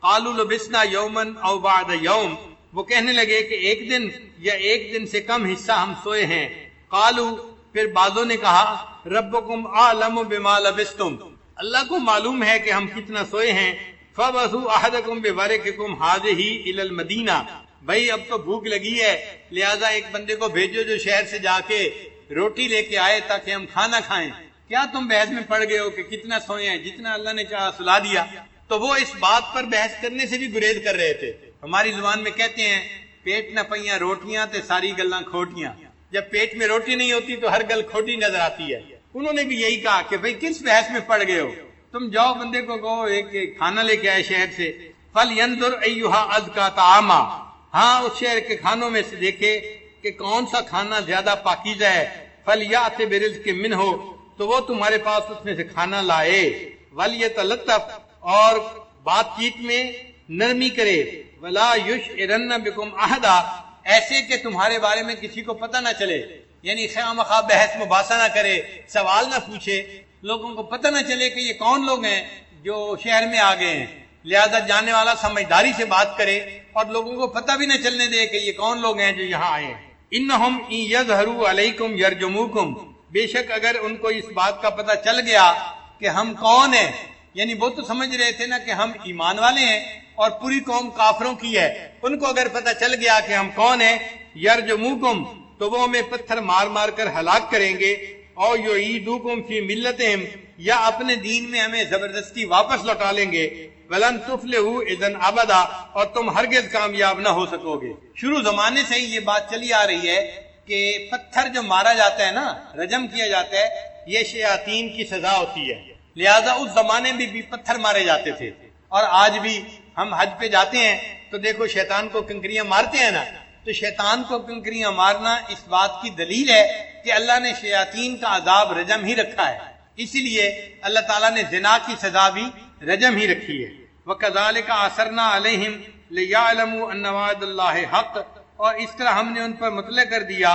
قَالُوا لَبِثْنَا يَوْمًا أَوْ بَعْدَ يَوْمٍ، وہ کہنے لگے کہ ایک دن یا ایک دن سے کم حصہ ہم سوئے ہیں۔ قالوا، پھر بعضوں نے کہا ربکم اعلم بما لبثتم، اللہ کو معلوم ہے کہ ہم کتنا سوئے ہیں۔ فَبَعْثُوا أَحَدَكُمْ بِوَرِقِكُمْ هَٰذِهِ إِلَى الْمَدِينَةِ، بھائی اب تو بھوک لگی ہے لہذا ایک بندے کو بھیجو جو شہر سے جا کے روٹی لے کے آئے تاکہ ہم کھانا کھائیں۔ کیا تم بحث میں پڑ گئے ہو کہ کتنا سوئے ہیں؟ جتنا اللہ نے چاہا سلا دیا۔ تو وہ اس بات پر بحث کرنے سے بھی گریز کر رہے تھے۔ ہماری زبان میں کہتے ہیں پیٹ نہ پئیاں روٹیاں تے ساری گلاں کھوٹیاں. جب پیٹ میں روٹی نہیں ہوتی تو ہر گل کھوٹی نظر آتی ہے. انہوں نے بھی یہی کہا کہ بھئی کس بحث میں پڑ گئے ہو, تم جاؤ بندے کو کہو ایک کھانا لے کے آئے شہر سے. فَلْيَنْظُرْ أَيُّهَا أَزْكَىٰ طَعَامًا, ہاں اس شہر کے کھانوں میں سے دیکھے کہ کون سا کھانا زیادہ پاکیزہ ہے. فَلْيَأْتِ بِرِزْقٍ مِّنْهُ, تو وہ تمہارے پاس اس میں سے کھانا لائے. وَلْيَتَلَطَّفْ, اور بات چیت میں نرمی کرے. وَلَا يُشْعِرَنَّ بِكُمْ أَحَدًا, ایسے کہ تمہارے بارے میں کسی کو پتہ نہ چلے, یعنی خواہ مخواہ بحث مباحثہ نہ کرے, سوال نہ پوچھے, لوگوں کو پتہ نہ چلے کہ یہ کون لوگ ہیں جو شہر میں آ گئے ہیں. لہذا جانے والا سمجھداری سے بات کرے اور لوگوں کو پتہ بھی نہ چلنے دے کہ یہ کون لوگ ہیں جو یہاں آئے ہیں. انہم ان یظہروا علیکم یرجموکم, بے شک اگر ان کو اس بات کا پتہ چل گیا کہ ہم کون ہیں, یعنی وہ تو سمجھ رہے تھے نا کہ ہم ایمان والے ہیں اور پوری قوم کافروں کی ہے, ان کو اگر پتہ چل گیا کہ ہم کون ہیں, یرجموکم, تو وہ ہمیں پتھر مار مار کر ہلاک کریں گے. اور یعیدوکم فی ملتہم, یا اپنے دین میں ہمیں زبردستی واپس لوٹا لیں گے. ولن تفلحوا اذا ابدا, اور تم ہرگز کامیاب نہ ہو سکو گے. شروع زمانے سے ہی یہ بات چلی آ رہی ہے کہ پتھر جو مارا جاتا ہے نا, رجم کیا جاتا ہے, یہ شیاطین کی سزا ہوتی ہے. لہذا اس زمانے میں بھی پتھر مارے جاتے تھے, اور آج بھی ہم حج پہ جاتے ہیں تو دیکھو شیطان کو کنکریاں مارتے ہیں نا, تو شیطان کو کنکریاں مارنا اس بات کی دلیل ہے کہ اللہ نے شیاطین کا عذاب رجم ہی رکھا ہے. اسی لیے اللہ تعالیٰ نے زنا کی سزا بھی رجم ہی رکھی ہے. وَكَذَلِكَ أَثَرْنَا عَلَيْهِمْ لِيَعْلَمُوا أَنَّ وَعْدَ اللَّهِ حَقٌّ, اور اس طرح ہم نے ان پر مطلع کر دیا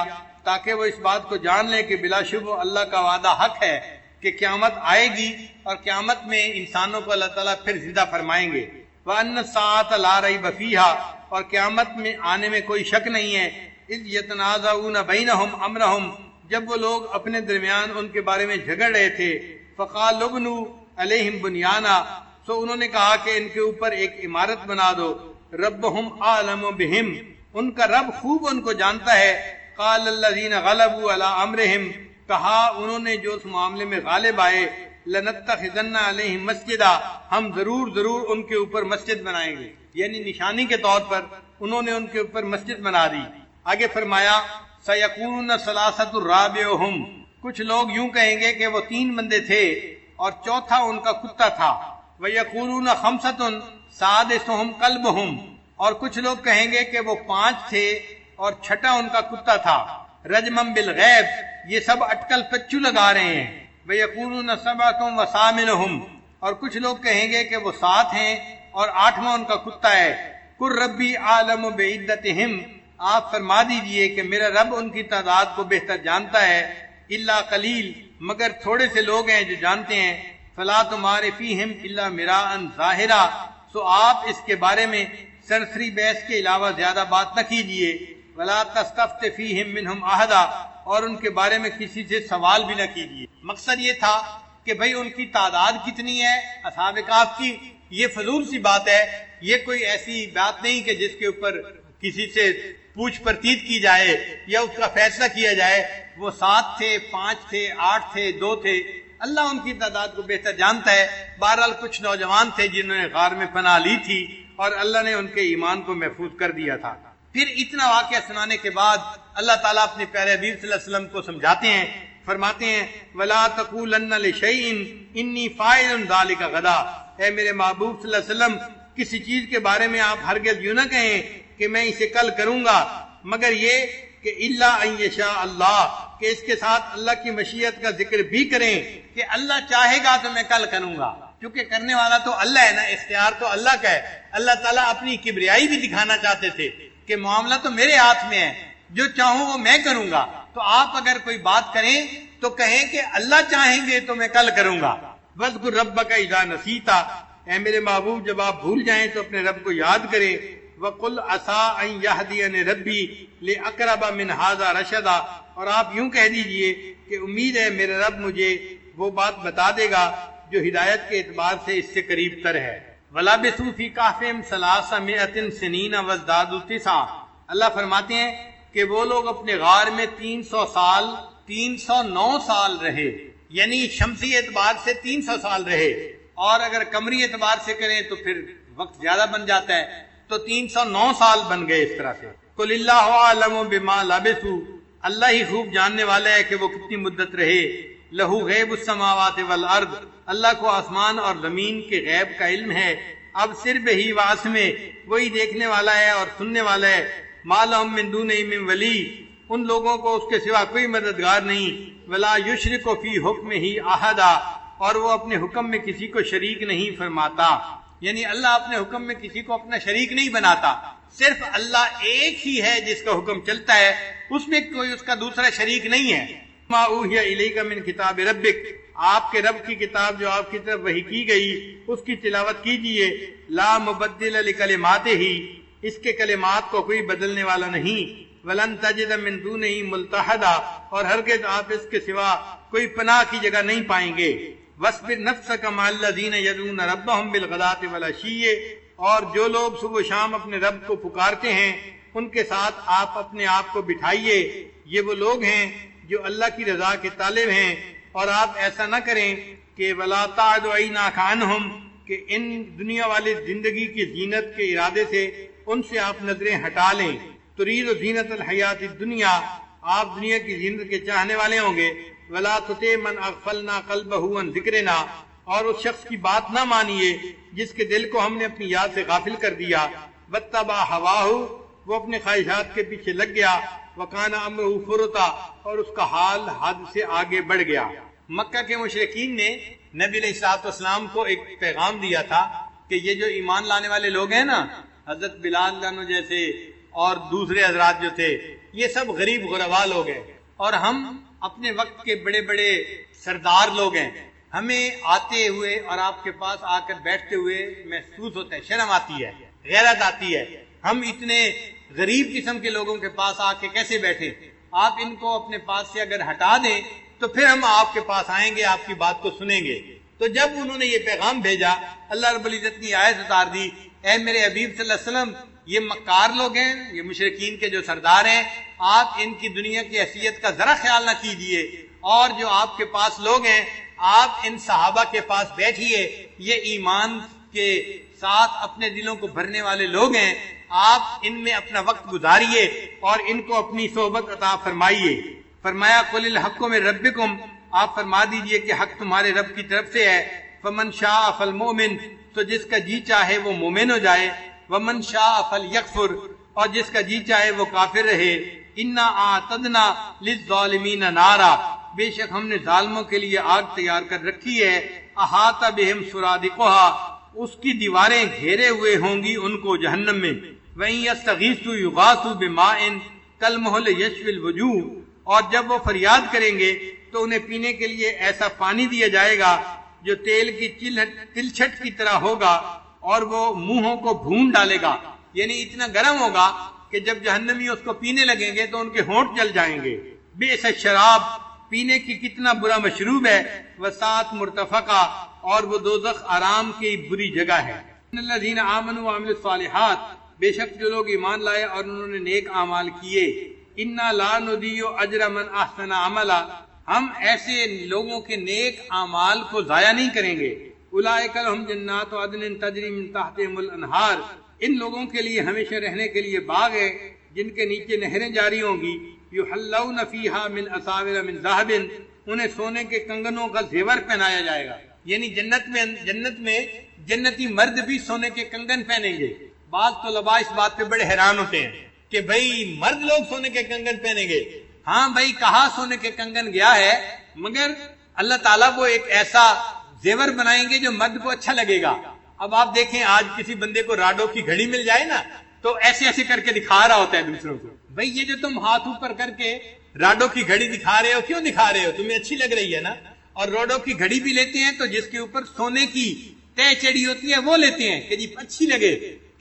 تاکہ وہ اس بات کو جان لیں کہ بلا شبہ اللہ کا وعدہ حق ہے کہ قیامت آئے گی, اور قیامت میں انسانوں کو اللہ تعالیٰ پھر زندہ فرمائیں گے. وَأَنَّ السَّاعَةَ لَا رَيْبَ فِيهَا, اور قیامت میں آنے میں کوئی شک نہیں ہے. اِذْ يَتَنَازَعُونَ بَيْنَهُمْ أَمْرَهُمْ, جب وہ لوگ اپنے درمیان ان کے بارے میں جھگڑ رہے تھے. فَقَالُوا ابْنُوا عَلَيْهِمْ بُنْيَانًا, سو انہوں نے کہا کہ ان کے اوپر ایک عمارت بنا دو. رَبُّهُمْ أَعْلَمُ بِهِمْ, ان کا رب خوب ان کو جانتا ہے. قَالَ الَّذِينَ غَلَبُوا عَلَىٰ أَمْرِهِمْ, کہا انہوں نے جو اس معاملے میں غالب آئے, لَنَتَّخِذَنَّ عَلَيْهِمْ مَسْجِدًا, ہم ضرور ان کے اوپر مسجد بنائیں گے. یعنی نشانی کے طور پر انہوں نے ان کے اوپر مسجد بنا دی. آگے فرمایا سَيَقُولُونَ ثَلَاثَةٌ رَابِعُهُمْ, کچھ لوگ یوں کہیں گے کہ وہ 3 بندے تھے اور چوتھا ان کا کتا تھا. وَيَقُولُونَ خَمْسَةٌ سَادِسُهُمْ كَلْبُهُمْ, اور کچھ لوگ کہیں گے کہ وہ 5 تھے اور چھٹا ان کا کتا تھا. رجمًا بالغیب, یہ سب اٹکل پچو لگا رہے ہیں. وَيَقُولُونَ سَبْعَةٌ وَثَامِنُهُمْ, اور کچھ لوگ کہیں گے کہ وہ 7 ہیں اور 8واں ان کا کتا ہے. قُلْ رَبِّي أَعْلَمُ بِعِدَّتِهِمْ, آپ فرما دیجئے کہ میرا رب ان کی تعداد کو بہتر جانتا ہے. إِلَّا قَلِيلٌ, مگر تھوڑے سے لوگ ہیں جو جانتے ہیں. فَلَا تُمَارِ فِيهِمْ إِلَّا مِرَاءً ظَاهِرًا, سو آپ اس کے بارے میں سرسری بحث کے علاوہ زیادہ بات نہ کیجئے. وَلَا تَسْتَفْتِ فِيهِمْ مِنْهُمْ أَحَدًا, اور ان کے بارے میں کسی سے سوال بھی نہ کیجئے. مقصد یہ تھا کہ بھئی ان کی تعداد کتنی ہے اصحاب کہف کی, یہ فضول سی بات ہے, یہ کوئی ایسی بات نہیں کہ جس کے اوپر کسی سے پوچھ پرتیت کی جائے یا اس کا فیصلہ کیا جائے. وہ 7 تھے, 5 تھے, 8 تھے, 2 تھے, اللہ ان کی تعداد کو بہتر جانتا ہے. بہرحال کچھ نوجوان تھے جنہوں نے غار میں پناہ لی تھی اور اللہ نے ان کے ایمان کو محفوظ کر دیا تھا. پھر اتنا واقعہ سنانے کے بعد اللہ تعالیٰ اپنے پیارے حبیب صلی اللہ علیہ وسلم کو سمجھاتے ہیں, فرماتے ہیں وَلَا تَقُولَنَّ لِشَيْءٍ إِنِّي فَاعِلٌ ذَلِكَ غَدًا, اے میرے محبوب صلی اللہ علیہ وسلم کسی چیز کے بارے میں آپ ہرگز یوں نہ کہیں کہ میں اسے کل کروں گا, مگر یہ کہ إِلَّا أَن يَشَاءَ اللَّهُ, کہ اس کے ساتھ اللہ کی مشیت کا ذکر بھی کریں کہ اللہ چاہے گا تو میں کل کروں گا. کیونکہ کرنے والا تو اللہ ہے نا, اختیار تو اللہ کا ہے. اللہ تعالیٰ اپنی کبریائی بھی دکھانا چاہتے تھے کہ معاملہ تو میرے ہاتھ میں ہے, جو چاہوں وہ میں کروں گا. تو آپ اگر کوئی بات کریں تو کہیں کہ اللہ چاہیں گے تو میں کل کروں گا. وَاذْكُرْ رَبَّكَ إِذَا نَسِيتَ, اے میرے محبوب جب آپ بھول جائیں تو اپنے رب کو یاد کریں. وَقُلْ عَسَىٰ أَن يَهْدِيَنِ رَبِّي لِأَقْرَبَ مِنْ هَٰذَا رَشَدًا, اور آپ یوں کہہ دیجئے کہ امید ہے میرے رب مجھے وہ بات بتا دے گا جو ہدایت کے اعتبار سے اس سے قریب تر ہے. وَلَبِثُوا فِي كَهْفِهِمْ 300 سِنِينَ وَازْدَادُوا 9, اللہ فرماتے ہیں کہ وہ لوگ اپنے غار میں 309 سال رہے, یعنی شمسی اعتبار سے 300 سال رہے, اور اگر قمری اعتبار سے کریں تو پھر وقت زیادہ بن جاتا ہے. تو 309 سال بن گئے اس طرح سے. قل اللہ اعلم بما لبثوا، اللہ ہی خوب جاننے والا ہے کہ وہ کتنی مدت رہے. لہو غیب السماوات والارض، اللہ کو آسمان اور زمین کے غیب کا علم ہے. اب صرف ہی واسم، وہی دیکھنے والا ہے اور سننے والا ہے. ما لہم من دونہ من ولی، ان لوگوں کو اس کے سوا کوئی مددگار نہیں. ولا یشرک فی حکمہ احدا، اور وہ اپنے حکم میں کسی کو شریک نہیں فرماتا. یعنی اللہ اپنے حکم میں کسی کو اپنا شریک نہیں بناتا، صرف اللہ ایک ہی ہے جس کا حکم چلتا ہے، اس میں کوئی اس کا دوسرا شریک نہیں ہے. ما اوحی الیک من کتاب ربک، آپ کے رب کی کتاب جو آپ کی طرف وحی کی گئی اس کی تلاوت کیجئے. لا مبدل لکلماتہ، اس کے کلمات کو کوئی بدلنے والا نہیں. ولن تجد من دونہ ملتحدا، اور ہرگز آپ اس کے سوا کوئی پناہ کی جگہ نہیں پائیں گے. وَاصْبِرْ نَفْسَكَ مَعَ الَّذِينَ يَدْعُونَ رَبَّهُمْ بِالْغَدَاةِ وَالْعَشِيِّ، اور جو لوگ صبح و شام اپنے رب کو پکارتے ہیں ان کے ساتھ آپ اپنے آپ کو بٹھائیے. یہ وہ لوگ ہیں جو اللہ کی رضا کے طالب ہیں. اور آپ ایسا نہ کریں کہ وَلَا تَعْدُ عَيْنَاكَ عَنْهُمْ، کہ ان دنیا والی زندگی کی زینت کے ارادے سے ان سے آپ نظریں ہٹا لیں. تُرِيدُ زِينَةَ الْحَيَاةِ الدُّنْيَا، آپ دنیا کی زینت کے چاہنے والے ہوں گے. وَلَا تُطِعْ مَنْ أَغْفَلْنَا قَلْبَهُ عَنْ ذِكْرِنَا، اور اس شخص کی بات نہ مانیے جس کے دل کو ہم نے اپنی یاد سے غافل کر دیا. وَاتَّبَعَ هَوَاهُ، وہ اپنے خواہشات کے پیچھے لگ گیا. وَكَانَ أَمْرُهُ فُرُطًا، اور اس کا حال حد سے آگے بڑھ گیا. مکہ کے مشرکین نے نبی علیہ الصلوۃ والسلام کو ایک پیغام دیا تھا کہ یہ جو ایمان لانے والے لوگ ہیں نا، حضرت بلال جانو جیسے اور دوسرے حضرات جو تھے، یہ سب غریب غربا لوگ ہیں، اور ہم اپنے وقت کے بڑے بڑے سردار لوگ ہیں. ہمیں آتے ہوئے اور آپ کے پاس آ کر بیٹھتے ہوئے محسوس ہوتا ہے، شرم آتی ہے، غیرت آتی ہے. ہم اتنے غریب قسم کے لوگوں کے پاس آ کے کیسے بیٹھے؟ آپ ان کو اپنے پاس سے اگر ہٹا دیں تو پھر ہم آپ کے پاس آئیں گے، آپ کی بات کو سنیں گے. تو جب انہوں نے یہ پیغام بھیجا، اللہ رب العزت نے آیت اتار دی، اے میرے حبیب صلی اللہ علیہ وسلم، یہ مکار لوگ ہیں، یہ مشرکین کے جو سردار ہیں، آپ ان کی دنیا کی حیثیت کا ذرا خیال نہ کیجئے. اور جو آپ کے پاس لوگ ہیں، آپ ان صحابہ کے پاس بیٹھیے، یہ ایمان کے ساتھ اپنے دلوں کو بھرنے والے لوگ ہیں، آپ ان میں اپنا وقت گزاریے اور ان کو اپنی صحبت عطا فرمائیے. فرمایا قل الحق من ربکم، آپ فرما دیجئے کہ حق تمہارے رب کی طرف سے ہے. فمن شاء فالمؤمن، تو جس کا جی چاہے وہ مومن ہو جائے. ومن شاء فلیکفر، اور جس کا جی چاہے وہ کافر رہے. انا اعتدنا للظالمین نارا، بے شک ہم نے ظالموں کے لیے آگ تیار کر رکھی ہے. احاط بہم سرادقها، اس کی دیواریں گھیرے ہوئے ہوں گی ان کو جہنم میں. وَإِن يَسْتَغِيثُوا يُغَاثُوا بِمَاءٍ كَالْمُهْلِ يَشْوِي الْوُجُوهَ، اور جب وہ فریاد کریں گے تو انہیں پینے کے لیے ایسا پانی دیا جائے گا جو تیل کی تلچھٹ کی طرح ہوگا اور وہ منہوں کو بھون ڈالے گا. یعنی اتنا گرم ہوگا کہ جب جہنمی اس کو پینے لگیں گے تو ان کے ہونٹ جل جائیں گے. بئس الشراب، پینے کی کتنا برا مشروب ہے. وساعت مرتفقہ، اور وہ دوزخ آرام کی بری جگہ ہے. ان الذین آمنوا وعملوا الصالحات، بے شک جو لوگ ایمان لائے اور انہوں نے نیک اعمال کیے. انا لا نضیع اجر من احسن عملا، ہم ایسے لوگوں کے نیک اعمال کو ضائع نہیں کریں گے. اولئک لهم جنات عدن تجری من تحتهم الانہار، ان لوگوں کے لیے ہمیشہ رہنے کے لیے باغ ہے جن کے نیچے نہریں جاری ہوں گی. یحلون فیہا من اساور من ذہب، انہیں سونے کے کنگنوں کا زیور پہنایا جائے گا. یعنی جنت میں جنتی مرد بھی سونے کے کنگن پہنیں گے. بعض طلباء اس بات پہ بڑے حیران ہوتے ہیں کہ بھئی مرد لوگ سونے کے کنگن پہنیں گے. ہاں بھئی، کہاں سونے کے کنگن گیا ہے، مگر اللہ تعالیٰ وہ ایک ایسا زیور بنائیں گے جو مرد کو اچھا لگے گا. اب آپ دیکھیں، آج کسی بندے کو راڈو کی گھڑی مل جائے نا تو ایسے ایسے کر کے دکھا رہا ہوتا ہے دوسروں کو. بھئی یہ جو تم ہاتھ اوپر کر کے راڈو کی گھڑی دکھا رہے ہو، کیوں دکھا رہے ہو؟ تمہیں اچھی لگ رہی ہے نا. اور راڈو کی گھڑی بھی لیتے ہیں تو جس کے اوپر سونے کی تہ چڑی ہوتی ہے وہ لیتے ہیں کہ جی اچھی لگے.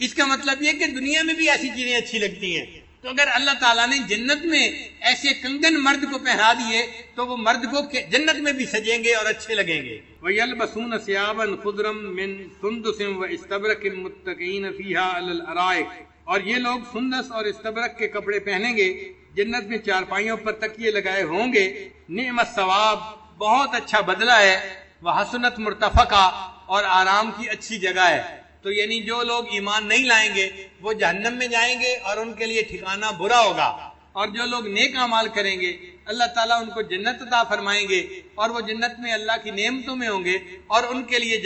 اس کا مطلب یہ کہ دنیا میں بھی ایسی چیزیں اچھی لگتی ہیں. تو اگر اللہ تعالیٰ نے جنت میں ایسے کنگن مرد کو پہنا دیے تو وہ مرد کو جنت میں بھی سجیں گے اور اچھے لگیں گے. وَيَلْبَسُونَ ثِيَابًا خُضْرًا مِّن سُنْدُسٍ وَإِسْتَبْرَقٍ مُتَّكِئِينَ فِيهَا عَلَى الْأَرَائِكِ، اور یہ لوگ سندس اور استبرق کے کپڑے پہنیں گے، جنت میں چارپائیوں پر تکیے لگائے ہوں گے. نعم الثواب، بہت اچھا بدلہ ہے. وحسنت مرتفقہ، اور آرام کی اچھی جگہ ہے. تو یعنی جو لوگ ایمان نہیں لائیں گے وہ جہنم میں جائیں گے اور ان کے لیے ٹھکانہ برا ہوگا، اور جو لوگ نیک اعمال کریں گے اللہ تعالیٰ ان کو جنت عطا فرمائیں گے اور وہ جنت میں اللہ کی نعمتوں میں ہوں گے اور ان کے لیے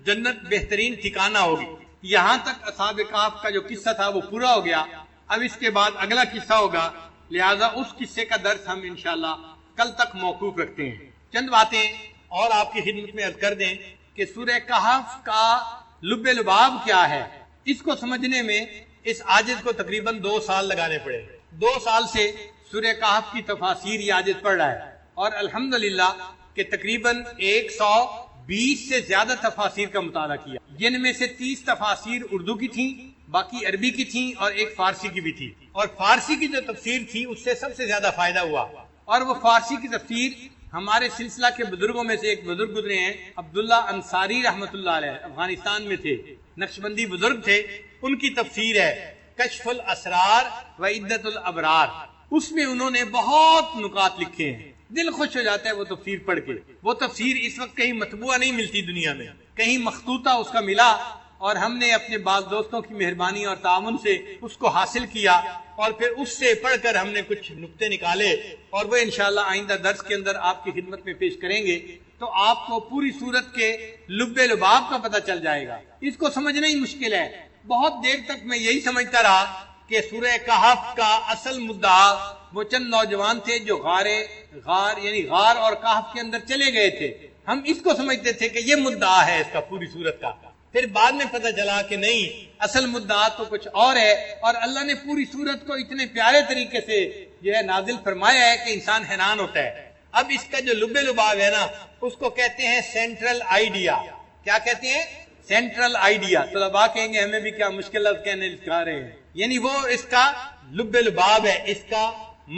جنت بہترین ٹھکانہ ہوگی۔ یہاں تک اصحاب کہف کا جو قصہ تھا وہ پورا ہو گیا۔ اب اس کے بعد اگلا قصہ ہوگا، لہذا اس قصے کا درس ہم انشاءاللہ کل تک موقوف رکھتے ہیں۔ چند باتیں اور آپ کی خدمت میں عرض کر دیں کہ سورہ کہف کا لب لباب کیا ہے، اس کو سمجھنے میں اس عاجز کو تقریباً 2 سال لگانے پڑے۔ 2 سال سے سورہ کہف کی تفاسیر یہ عاجز پڑھ رہا ہے اور الحمدللہ کہ تقریباً 120 سے زیادہ تفاسیر کا مطالعہ کیا، جن میں سے 30 تفاسیر اردو کی تھیں، باقی عربی کی تھیں اور ایک فارسی کی بھی تھی، اور فارسی کی جو تفسیر تھی اس سے سب سے زیادہ فائدہ ہوا، اور وہ فارسی کی تفسیر ہمارے سلسلہ کے بزرگوں میں سے ایک بزرگ گزرے ہیں عبداللہ انصاری رحمۃ اللہ علیہ، افغانستان میں تھے، نقشبندی بزرگ تھے، ان کی تفسیر ہے کشف الاسرار و عدت الابرار۔ اس میں انہوں نے بہت نکات لکھے ہیں، دل خوش ہو جاتا ہے وہ تفسیر پڑھ کے۔ وہ تفسیر اس وقت کہیں مطبوعہ نہیں ملتی دنیا میں، کہیں مخطوطہ اس کا ملا، اور ہم نے اپنے بعض دوستوں کی مہربانی اور تعاون سے اس کو حاصل کیا اور پھر اس سے پڑھ کر ہم نے کچھ نقطے نکالے اور وہ انشاءاللہ آئندہ درس کے اندر آپ کی خدمت میں پیش کریں گے، تو آپ کو پوری صورت کے لب لباب کا پتہ چل جائے گا۔ اس کو سمجھنا ہی مشکل ہے۔ بہت دیر تک میں یہی سمجھتا رہا کہ سورہ کہف کا اصل مدعا وہ چند نوجوان تھے جو غار اور کہف کے اندر چلے گئے تھے، ہم اس کو سمجھتے تھے کہ یہ مدعا ہے اس کا پوری صورت کا۔ پھر بعد میں پتہ چلا کہ نہیں، اصل مدعا تو کچھ اور ہے، اور اللہ نے پوری صورت کو اتنے پیارے طریقے سے جو ہے نازل فرمایا ہے کہ انسان حیران ہوتا ہے۔ اب اس کا جو لب لباب ہے نا، اس کو کہتے ہیں سینٹرل آئیڈیا۔ کیا کہتے ہیں؟ Central idea. طلباء کہیں گے ہمیں بھی کیا مشکل لفظ کہنے سکھا رہے ہیں، یعنی وہ اس کا لب لباب ہے، اس کا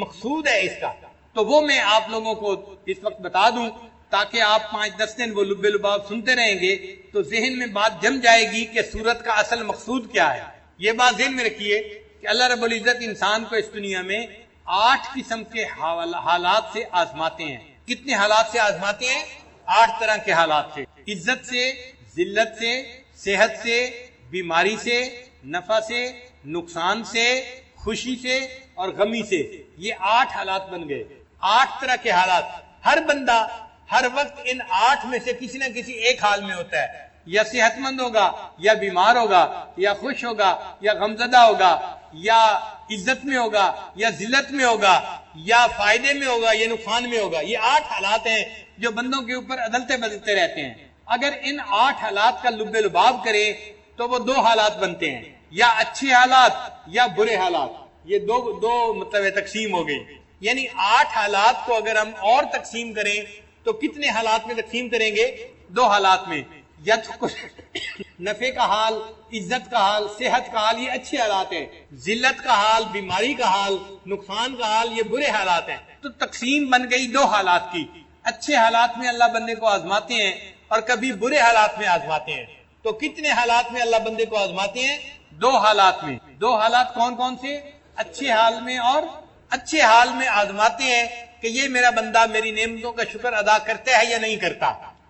مقصود ہے اس کا۔ تو وہ میں آپ لوگوں کو اس وقت بتا دوں تاکہ آپ 5-10 دن وہ لب لباب سنتے رہیں گے تو ذہن میں بات جم جائے گی کہ سورت کا اصل مقصود کیا ہے۔ یہ بات ذہن میں رکھیے کہ اللہ رب العزت انسان کو اس دنیا میں 8 قسم کے حالات سے آزماتے ہیں۔ کتنے حالات سے آزماتے ہیں؟ 8 طرح کے حالات سے، عزت سے، ذلت سے، صحت سے، بیماری سے، نفع سے، نقصان سے، خوشی سے اور غمی سے۔ یہ 8 حالات بن گئے، 8 طرح کے حالات۔ ہر بندہ ہر وقت ان 8 میں سے کسی نہ کسی ایک حال میں ہوتا ہے، یا صحت مند ہوگا یا بیمار ہوگا، یا خوش ہوگا یا غمزدہ ہوگا، یا عزت میں ہوگا یا ذلت میں ہوگا، یا فائدے میں ہوگا یا نقصان میں ہوگا۔ یہ 8 حالات ہیں جو بندوں کے اوپر عدلتے بدلتے رہتے ہیں۔ اگر ان 8 حالات کا لب لباب کرے تو وہ 2 حالات بنتے ہیں، یا اچھے حالات یا برے حالات۔ یہ دو مطلب تقسیم ہو گئی، یعنی 8 حالات کو اگر ہم اور تقسیم کریں تو کتنے حالات میں تقسیم کریں گے؟ 2 حالات میں، یا تو نفع کا حال، عزت کا حال، صحت کا حال، یہ اچھے حالات ہیں، ذلت کا حال، بیماری کا حال، نقصان کا حال، یہ برے حالات ہیں۔ تو تقسیم بن گئی 2 حالات کی۔ اچھے حالات میں اللہ بندے کو آزماتے ہیں اور کبھی برے حالات میں آزماتے ہیں۔ تو کتنے حالات میں اللہ بندے کو آزماتے ہیں؟ 2 حالات میں۔ 2 حالات کون کون سے؟ اچھے حال میں، اور اچھے حال میں آزماتے ہیں کہ یہ میرا بندہ میری نعمتوں کا شکر ادا کرتا ہے یا نہیں کرتا،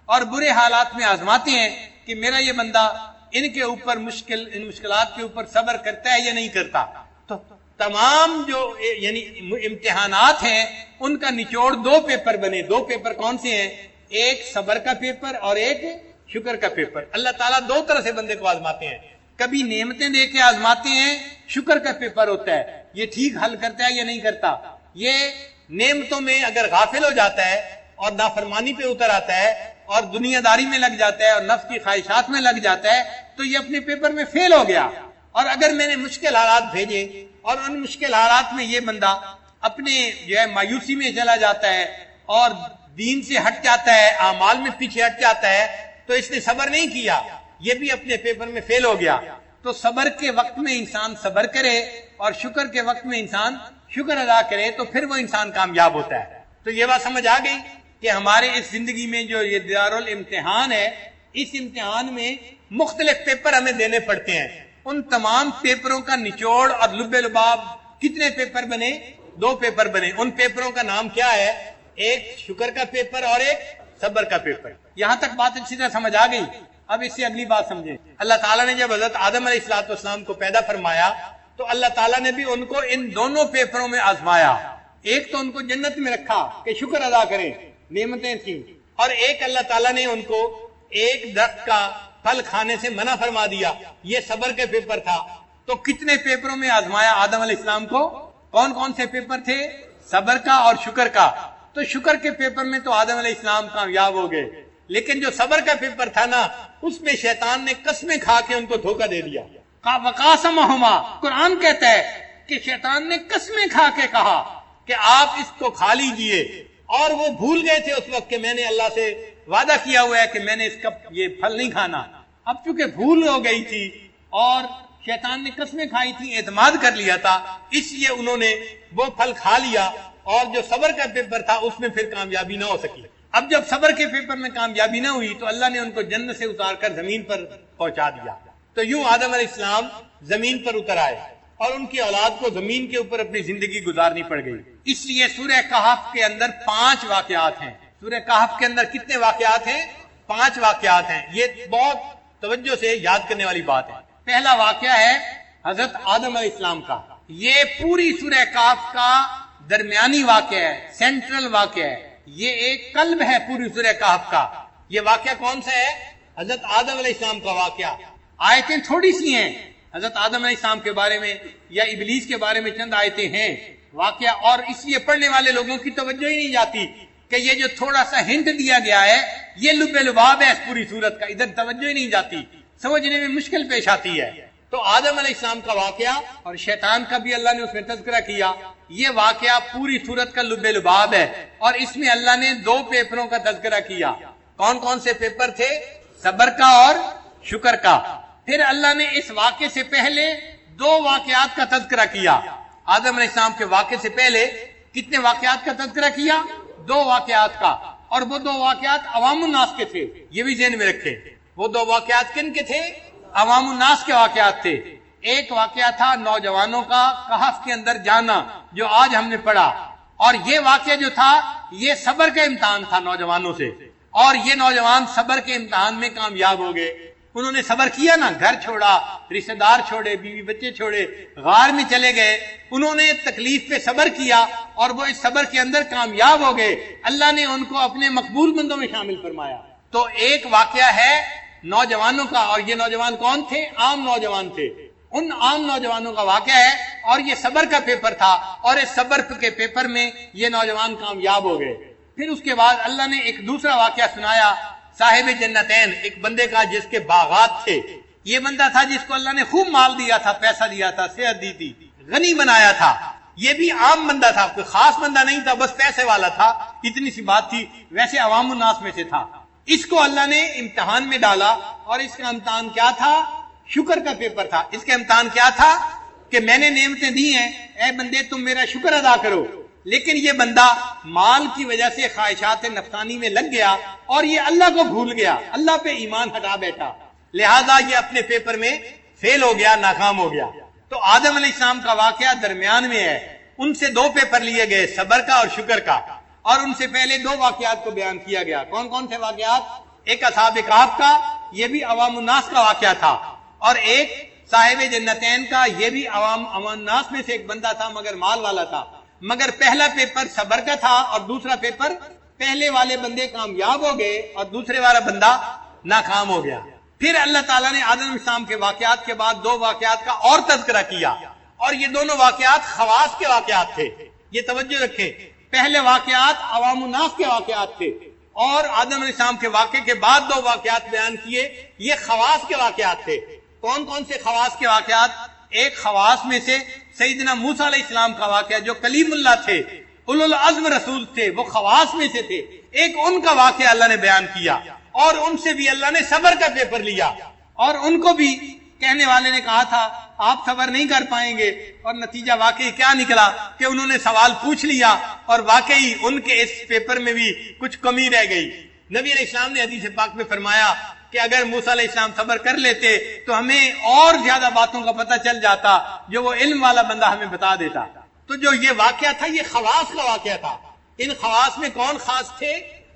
اور برے حالات میں آزماتے ہیں کہ میرا یہ بندہ ان کے اوپر ان مشکلات کے اوپر صبر کرتا ہے یا نہیں کرتا۔ تو تمام جو یعنی امتحانات ہیں ان کا نچوڑ 2 پیپر بنے۔ 2 پیپر کون سے ہیں؟ ایک صبر کا پیپر اور ایک شکر کا پیپر۔ اللہ تعالیٰ 2 طرح سے بندے کو آزماتے ہیں، کبھی نعمتیں دے کے آزماتے ہیں، شکر کا پیپر ہوتا ہے، یہ ٹھیک حل کرتا ہے یا نہیں کرتا۔ یہ نعمتوں میں اگر غافل ہو جاتا ہے اور نافرمانی پہ اتر آتا ہے اور دنیا داری میں لگ جاتا ہے اور نفس کی خواہشات میں لگ جاتا ہے تو یہ اپنے پیپر میں فیل ہو گیا۔ اور اگر میں نے مشکل حالات بھیجے اور ان مشکل حالات میں یہ بندہ اپنے جو ہے مایوسی میں چلا جاتا ہے اور دین سے ہٹ جاتا ہے، اعمال میں پیچھے ہٹ جاتا ہے، تو اس نے صبر نہیں کیا، یہ بھی اپنے پیپر میں فیل ہو گیا۔ تو صبر کے وقت میں انسان صبر کرے اور شکر کے وقت میں انسان شکر ادا کرے تو پھر وہ انسان کامیاب ہوتا ہے۔ تو یہ بات سمجھ آ گئی کہ ہمارے اس زندگی میں جو یہ دارالامتحان ہے، اس امتحان میں مختلف پیپر ہمیں دینے پڑتے ہیں۔ ان تمام پیپروں کا نچوڑ اور لب لباب کتنے پیپر بنے؟ 2 پیپر بنے۔ ان پیپروں کا نام کیا ہے؟ ایک شکر کا پیپر اور ایک صبر کا پیپر۔ یہاں تک بات اچھی طرح سمجھ آ گئی۔ اب اس سے اگلی بات سمجھیں. اللہ تعالیٰ نے جب حضرت آدم علیہ السلام کو پیدا فرمایا تو اللہ تعالیٰ نے بھی ان کو ان دونوں پیپروں میں آزمایا. ایک تو ان کو جنت میں رکھا کہ شکر ادا کریں، نعمتیں تھیں، اور ایک اللہ تعالیٰ نے ان کو ایک درخت کا پھل کھانے سے منع فرما دیا. یہ صبر کے پیپر تھا. تو کتنے پیپروں میں آزمایا آدم علیہ السلام کو؟ کون کون سے پیپر تھے؟ صبر کا اور شکر کا. تو شکر کے پیپر میں تو آدم علیہ السلام کامیاب ہو گئے، لیکن جو صبر کا پیپر تھا نا، اس میں شیطان نے قسمیں کھا کے ان کو دھوکہ دے دیا. وقاسمہما، قرآن کہتا ہے کہ شیطان نے قسمیں کھا کے کہا کہ آپ اس کو کھا لیجئے، اور وہ بھول گئے تھے اس وقت کہ میں نے اللہ سے وعدہ کیا ہوا ہے کہ میں نے اس کا یہ پھل نہیں کھانا. اب چونکہ بھول ہو گئی تھی اور شیطان نے قسمیں کھائی تھی، اعتماد کر لیا تھا، اس لیے انہوں نے وہ پھل کھا لیا، اور جو صبر کا پیپر تھا اس میں پھر کامیابی نہ ہو سکی. اب جب صبر کے پیپر میں کامیابی نہ ہوئی تو اللہ نے ان کو جنت سے اتار کر زمین پر پہنچا دیا. تو یوں آدم علیہ السلام زمین پر اتر آئے اور ان کی اولاد کو زمین کے اوپر اپنی زندگی گزارنی پڑ گئی. اس لیے سورہ کہف کے اندر 5 واقعات ہیں. سورہ کہف کے اندر کتنے واقعات ہیں؟ 5 واقعات ہیں. یہ بہت توجہ سے یاد کرنے والی بات ہے. پہلا واقعہ ہے حضرت آدم علیہ السلام کا. یہ پوری سورہ کہف کا درمیانی واقعہ ہے، سینٹرل واقعہ ہے. یہ ایک قلب ہے پوری سورہ کہف کا. یہ واقعہ کون سا ہے؟ حضرت آدم علیہ السلام کا واقعہ. آیتیں تھوڑی سی ہیں حضرت آدم علیہ السلام کے بارے میں یا ابلیس کے بارے میں، چند آیتیں ہیں واقعہ، اور اس لیے پڑھنے والے لوگوں کی توجہ ہی نہیں جاتی کہ یہ جو تھوڑا سا ہنٹ دیا گیا ہے یہ لب لباب ہے اس پوری صورت کا. ادھر توجہ ہی نہیں جاتی، سمجھنے میں مشکل پیش آتی ہے. تو آدم علیہ السلام کا واقعہ اور شیطان کا بھی اللہ نے اس میں تذکرہ کیا. یہ واقعہ پوری صورت کا لب لباب ہے، اور اس میں اللہ نے 2 پیپروں کا تذکرہ کیا. کون کون سے پیپر تھے؟ صبر کا اور شکر کا. پھر اللہ نے اس واقعے سے پہلے 2 واقعات کا تذکرہ کیا. آدم علیہ السلام کے واقعے سے پہلے کتنے واقعات کا تذکرہ کیا؟ 2 واقعات کا. اور وہ 2 واقعات عوام الناس کے تھے. یہ بھی ذہن میں رکھیں، وہ 2 واقعات کن کے تھے؟ عوام الناس کے واقعات تھے. ایک واقعہ تھا نوجوانوں کا کہف کے اندر جانا، جو آج ہم نے پڑھا، اور یہ واقعہ جو تھا یہ صبر کا امتحان تھا نوجوانوں سے، اور یہ نوجوان صبر کے امتحان میں کامیاب ہو گئے. انہوں نے صبر کیا نا، گھر چھوڑا، رشتہ دار چھوڑے، بیوی بچے چھوڑے، غار میں چلے گئے. انہوں نے تکلیف پہ صبر کیا اور وہ اس صبر کے اندر کامیاب ہو گئے. اللہ نے ان کو اپنے مقبول بندوں میں شامل فرمایا. تو ایک واقعہ ہے نوجوانوں کا، اور یہ نوجوان کون تھے؟ عام نوجوان تھے. ان عام نوجوانوں کا واقعہ ہے، اور یہ صبر کا پیپر تھا، اور اس صبر کے پیپر میں یہ نوجوان کامیاب ہو گئے. پھر اس کے بعد اللہ نے ایک دوسرا واقعہ سنایا صاحب جنتین، ایک بندے کا جس کے باغات تھے. یہ بندہ تھا جس کو اللہ نے خوب مال دیا تھا، پیسہ دیا تھا، صحت دی تھی، غنی بنایا تھا. یہ بھی عام بندہ تھا، کوئی خاص بندہ نہیں تھا، بس پیسے والا تھا، اتنی سی بات تھی. ویسے عوام الناس میں سے تھا. اس کو اللہ نے امتحان میں ڈالا، اور اس کا امتحان کیا تھا؟ شکر کا پیپر تھا. اس کا امتحان کیا تھا؟ کہ میں نے نعمتیں دی ہیں، اے بندے تم میرا شکر ادا کرو. لیکن یہ بندہ مال کی وجہ سے خواہشات نفسانی میں لگ گیا، اور یہ اللہ کو بھول گیا، اللہ پہ ایمان ہٹا بیٹھا. لہذا یہ اپنے پیپر میں فیل ہو گیا، ناکام ہو گیا. تو آدم علیہ السلام کا واقعہ درمیان میں ہے. ان سے 2 پیپر لیے گئے، صبر کا اور شکر کا، اور ان سے پہلے 2 واقعات کو بیان کیا گیا. کون کون سے واقعات؟ ایک اصحاب کہف کا، یہ بھی عوام الناس کا واقعہ تھا، اور ایک صاحب جنتین کا، یہ بھی عوام الناس میں سے ایک بندہ تھا مگر مال والا تھا. مگر پہلا پیپر صبر کا تھا، اور دوسرا پیپر پہلے والے بندے کامیاب ہو گئے اور دوسرے والا بندہ ناکام ہو گیا. پھر اللہ تعالیٰ نے آدم علیہ السلام کے واقعات کے بعد 2 واقعات کا اور تذکرہ کیا، اور یہ دونوں واقعات خواص کے واقعات تھے. یہ توجہ رکھیں، پہلے واقعات عوام الناس کے واقعات تھے، اور آدم علیہ السلام کے واقعے کے بعد 2 واقعات بیان کیے، یہ خواص کے واقعات تھے. کون کون سے خواص کے واقعات؟ ایک خواص میں سے سیدنا موسیٰ علیہ السلام کا واقعہ، جو کلیم اللہ تھے، اولو العزم رسول تھے، وہ خواص میں سے تھے. ایک ان کا واقعہ اللہ نے بیان کیا، اور ان سے بھی اللہ نے صبر کا پیپر لیا. اور ان کو بھی کہنے والے نے کہا تھا آپ صبر نہیں کر پائیں گے، اور نتیجہ واقعی کیا نکلا کہ انہوں نے سوال پوچھ لیا، اور واقعی ان کے اس پیپر میں بھی کچھ کمی رہ گئی. نبی علیہ السلام نے حدیث پاک میں فرمایا کہ اگر موسیٰ علیہ السلام صبر کر لیتے تو ہمیں اور زیادہ باتوں کا پتہ چل جاتا جو وہ علم والا بندہ ہمیں بتا دیتا. تو جو یہ واقعہ تھا یہ خواص کا واقعہ تھا. ان خواص میں کون خاص تھے؟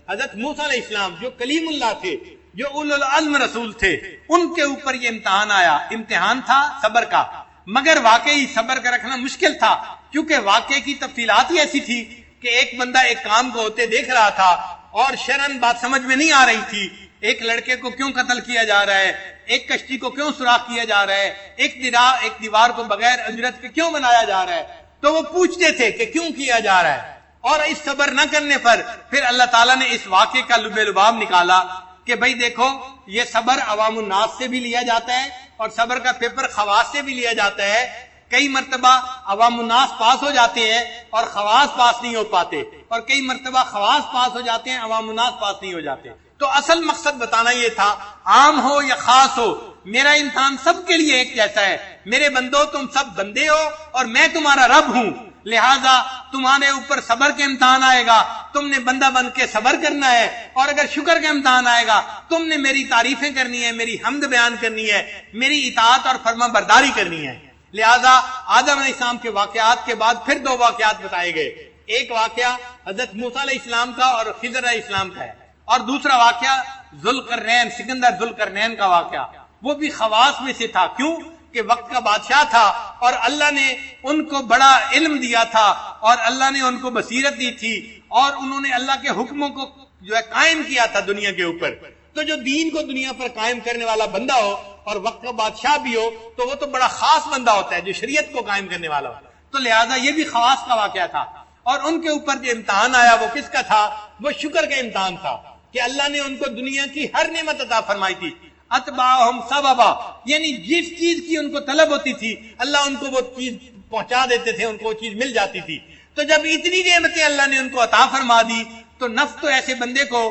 حضرت موسیٰ علیہ السلام جو کلیم اللہ تھے، جو اولو العزم رسول تھے ان کے اوپر یہ امتحان آیا، امتحان تھا صبر کا، مگر واقعی صبر کا رکھنا مشکل تھا، کیونکہ واقعے کی تفصیلات ہی ایسی تھی کہ ایک بندہ ایک کام کو ہوتے دیکھ رہا تھا اور شرعن بات سمجھ میں نہیں آ رہی تھی، ایک لڑکے کو کیوں قتل کیا جا رہا ہے، ایک کشتی کو کیوں سوراخ کیا جا رہا ہے، ایک دیوار کو بغیر اجرت کے کیوں بنایا جا رہا ہے، تو وہ پوچھتے تھے کہ کیوں کیا جا رہا ہے، اور اس صبر نہ کرنے پر پھر اللہ تعالیٰ نے اس واقعے کا لب لباب نکالا کہ بھئی دیکھو یہ صبر عوام الناس سے بھی لیا جاتا ہے اور صبر کا پیپر خواص سے بھی لیا جاتا ہے، کئی مرتبہ عوام الناس پاس ہو جاتے ہیں اور خواص پاس نہیں ہو پاتے، اور کئی مرتبہ خواص پاس ہو جاتے ہیں، عوام الناس پاس نہیں ہو جاتے۔ تو اصل مقصد بتانا یہ تھا، عام ہو یا خاص ہو میرا امتحان سب کے لیے ایک جیسا ہے، میرے بندو تم سب بندے ہو اور میں تمہارا رب ہوں، لہذا تمہارے اوپر صبر کے امتحان آئے گا، تم نے بندہ بن کے صبر کرنا ہے، اور اگر شکر کا امتحان آئے گا تم نے میری تعریفیں کرنی ہے، میری حمد بیان کرنی ہے، میری اطاعت اور فرما برداری کرنی ہے۔ لہذا آدم علیہ السلام کے واقعات کے بعد پھر دو واقعات بتائے گئے، ایک واقعہ حضرت موسیٰ علیہ السلام کا اور خضر علیہ السلام کا ہے، اور دوسرا واقعہ ذوالقرنین سکندر ذوالقرنین کا واقعہ، وہ بھی خواص میں سے تھا، کیوں کہ وقت کا بادشاہ تھا اور اللہ نے ان کو بڑا علم دیا تھا اور اللہ نے ان کو بصیرت دی تھی اور انہوں نے اللہ کے حکموں کو جو ہے قائم کیا تھا دنیا کے اوپر۔ تو جو دین کو دنیا پر قائم کرنے والا بندہ ہو اور وقت کا بادشاہ بھی ہو تو وہ تو بڑا خاص بندہ ہوتا ہے جو شریعت کو قائم کرنے والا ہو، تو لہٰذا یہ بھی خواص کا واقعہ تھا، اور ان کے اوپر جو امتحان آیا وہ کس کا تھا؟ وہ شکر کا امتحان تھا کہ اللہ نے ان کو دنیا کی ہر نعمت عطا فرمائی تھی، اتباہم سببا، یعنی جس چیز کی ان کو طلب ہوتی تھی اللہ ان کو وہ چیز پہنچا دیتے تھے، ان کو وہ چیز مل جاتی تھی۔ تو جب اتنی نعمتیں اللہ نے ان کو عطا فرما دی تو نفس تو ایسے بندے کو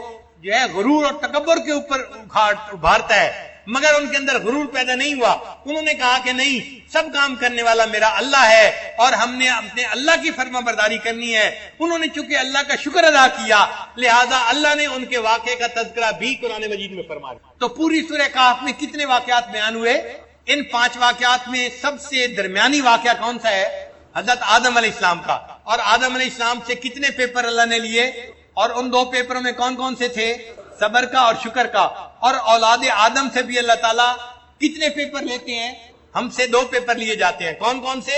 جو ہے غرور اور تکبر کے اوپر ابھارتا ہے، مگر ان کے اندر غرور پیدا نہیں ہوا، انہوں نے کہا کہ نہیں، سب کام کرنے والا میرا اللہ ہے اور ہم نے اپنے اللہ کی فرما برداری کرنی ہے۔ انہوں نے چونکہ اللہ کا شکر ادا کیا لہذا اللہ نے ان کے واقعے کا تذکرہ بھی قرآن مجید میں فرمایا۔ تو پوری سورہ کہف میں کتنے واقعات بیان ہوئے؟ ان 5 واقعات میں سب سے درمیانی واقعہ کون سا ہے؟ حضرت آدم علیہ السلام کا، اور آدم علیہ السلام سے کتنے پیپر اللہ نے لیے، اور ان 2 پیپروں میں کون کون سے تھے؟ صبر کا اور شکر کا۔ اور اولاد آدم سے بھی اللہ تعالیٰ کتنے پیپر لیتے ہیں؟ ہم سے 2 پیپر لیے جاتے ہیں، کون کون سے؟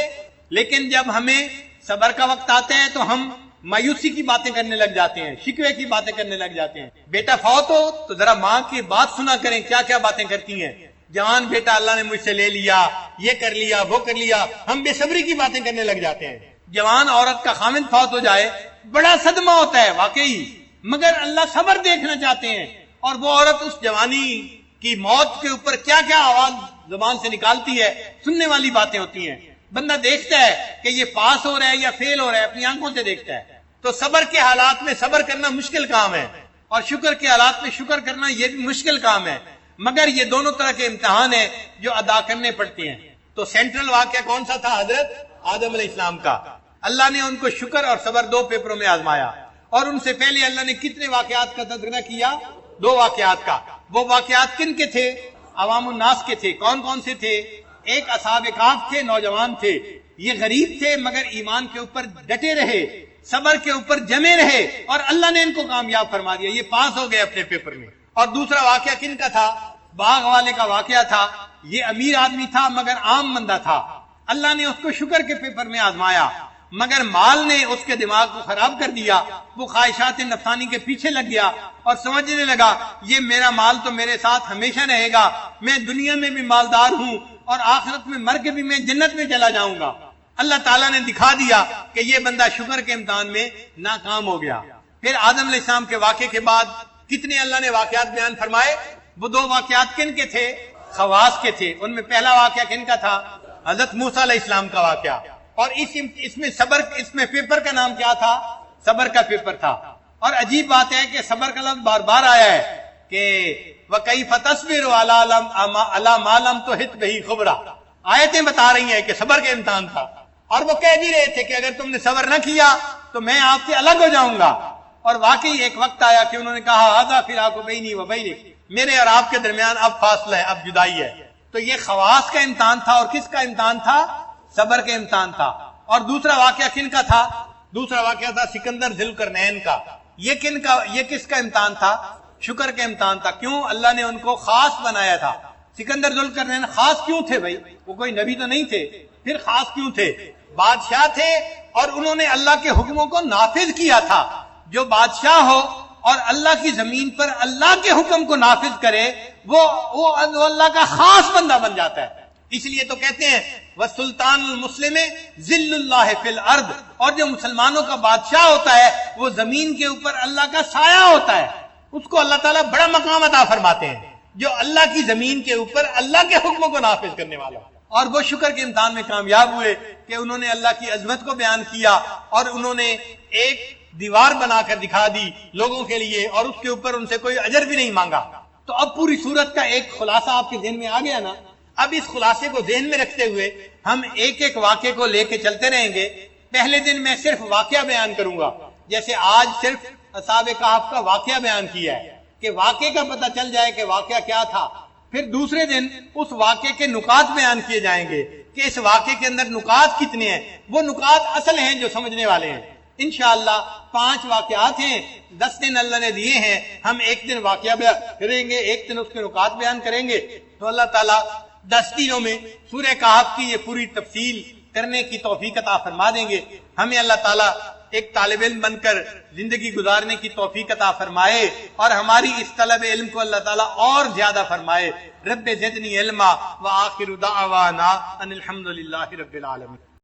لیکن جب ہمیں صبر کا وقت آتا ہے تو ہم مایوسی کی باتیں کرنے لگ جاتے ہیں، شکوے کی باتیں کرنے لگ جاتے ہیں۔ بیٹا فوت ہو تو ذرا ماں کی بات سنا کریں، کیا کیا باتیں کرتی ہیں، جوان بیٹا اللہ نے مجھ سے لے لیا، یہ کر لیا، وہ کر لیا، ہم بے صبری کی باتیں کرنے لگ جاتے ہیں۔ جوان عورت کا خامند فوت ہو جائے بڑا صدمہ ہوتا ہے واقعی، مگر اللہ صبر دیکھنا چاہتے ہیں، اور وہ عورت اس جوانی کی موت کے اوپر کیا کیا آواز زبان سے نکالتی ہے، سننے والی باتیں ہوتی ہیں۔ بندہ دیکھتا ہے کہ یہ پاس ہو رہا ہے یا فیل ہو رہا ہے، اپنی آنکھوں سے دیکھتا ہے۔ تو صبر کے حالات میں صبر کرنا مشکل کام ہے، اور شکر کے حالات میں شکر کرنا یہ بھی مشکل کام ہے، مگر یہ دونوں طرح کے امتحان ہیں جو ادا کرنے پڑتے ہیں۔ تو سینٹرل واقعہ کون سا تھا؟ حضرت آدم علیہ السلام کا۔ اللہ نے ان کو شکر اور صبر 2 پیپروں میں آزمایا، اور ان سے پہلے اللہ نے کتنے واقعات کا تذکرہ کیا؟ 2 واقعات کا۔ وہ واقعات کن کے تھے؟ عوام الناس کے تھے۔ کون کون سے تھے؟ ایک اصحاب کہف تھے، نوجوان تھے، یہ غریب تھے مگر ایمان کے اوپر ڈٹے رہے، صبر کے اوپر جمے رہے، اور اللہ نے ان کو کامیاب فرما دیا، یہ پاس ہو گئے اپنے پیپر میں۔ اور دوسرا واقعہ کن کا تھا؟ باغ والے کا واقعہ تھا، یہ امیر آدمی تھا مگر عام بندہ تھا، اللہ نے اس کو شکر کے پیپر میں آزمایا، مگر مال نے اس کے دماغ کو خراب کر دیا، وہ خواہشات نفسانی کے پیچھے لگ گیا اور سمجھنے لگا یہ میرا مال تو میرے ساتھ ہمیشہ رہے گا، میں دنیا میں بھی مالدار ہوں اور آخرت میں مر کے بھی میں جنت میں چلا جاؤں گا۔ اللہ تعالیٰ نے دکھا دیا کہ یہ بندہ شکر کے امتحان میں ناکام ہو گیا۔ پھر آدم علیہ السلام کے واقعے کے بعد کتنے اللہ نے واقعات بیان فرمائے؟ وہ 2 واقعات کن کے تھے؟ خواص کے تھے۔ ان میں پہلا واقعہ کن کا تھا؟ حضرت موسیٰ علیہ السلام کا واقعہ، اور اس میں صبر، اس میں پیپر کا نام کیا تھا؟ صبر کا پیپر تھا۔ اور عجیب بات ہے کہ صبر کا لفظ بار بار آیا ہے کہ وَكَيْفَ تَصْبِرُ عَلَى مَا لَمْ تُحِطْ بِهِ خُبْرًا، آیتیں بتا رہی ہیں کہ صبر کا امتحان تھا، اور وہ کہہ بھی رہے تھے کہ اگر تم نے صبر نہ کیا تو میں آپ سے الگ ہو جاؤں گا۔ اور واقعی ایک وقت آیا کہ انہوں نے کہا هَذَا فِرَاقُ بَيْنِي وَبَيْنِكَ، میرے اور آپ کے درمیان اب فاصلہ ہے، اب جدائی ہے۔ تو یہ خواص کا امتحان تھا، اور کس کا امتحان تھا؟ صبر کا امتحان تھا۔ اور دوسرا واقعہ کن کا تھا؟ دوسرا واقعہ تھا سکندر ذوالقرنین کا۔ یہ کس کا امتحان تھا؟ شکر کا امتحان تھا. کیوں؟ اللہ نے ان کو خاص بنایا تھا. سکندر ذوالقرنین خاص کیوں تھے بھائی؟ وہ کوئی نبی تو نہیں تھے. پھر خاص کیوں تھے؟ بادشاہ تھے اور انہوں نے اللہ کے حکموں کو نافذ کیا تھا. جو بادشاہ ہو اور اللہ کی زمین پر اللہ کے حکم کو نافذ کرے وہ اللہ کا خاص بندہ بن جاتا ہے. اس لیے تو کہتے ہیں وَالسُّلْطَانُ الْمُسْلِمِ ذِلُّ اللَّهِ فِي الْأَرْضِ، اور جو مسلمانوں کا بادشاہ ہوتا ہے وہ زمین کے اوپر اللہ کا سایہ ہوتا ہے. اس کو اللہ تعالیٰ بڑا مقام عطا فرماتے ہیں جو اللہ کی زمین کے اوپر اللہ کے حکموں کو نافذ کرنے والا. اور وہ شکر کے امتحان میں کامیاب ہوئے کہ انہوں نے اللہ کی عظمت کو بیان کیا اور انہوں نے ایک دیوار بنا کر دکھا دی لوگوں کے لیے اور اس کے اوپر ان سے کوئی اجر بھی نہیں مانگا. تو اب پوری سورت کا ایک خلاصہ آپ کے ذہن میں آ گیا نا. اب اس خلاصے کو ذہن میں رکھتے ہوئے ہم ایک ایک واقعے کو لے کے چلتے رہیں گے. پہلے دن میں صرف واقعہ بیان کروں گا، جیسے آج صرف اصحاب کہف کا واقعہ بیان کیا ہے کہ واقعے کا پتہ چل جائے کہ واقعہ کیا تھا. پھر دوسرے دن اس واقعے کے نکات بیان کیے جائیں گے کہ اس واقعے کے اندر نکات کتنے ہیں. وہ نکات اصل ہیں جو سمجھنے والے ہیں. انشاءاللہ 5 واقعات ہیں، 10 دن اللہ نے دیے ہیں. ہم ایک دن واقعہ بیان کریں گے، ایک دن اس کے نکات بیان کریں گے. تو اللہ تعالیٰ 10 دنوں میں سورہ کہف کی یہ پوری تفصیل کرنے کی توفیق عطا فرما دیں گے. ہمیں اللہ تعالیٰ ایک طالب علم بن کر زندگی گزارنے کی توفیق عطا فرمائے اور ہماری اس طلب علم کو اللہ تعالیٰ اور زیادہ فرمائے. رب زدنی علما وآخر دعوانا ان الحمد للہ رب العالمین.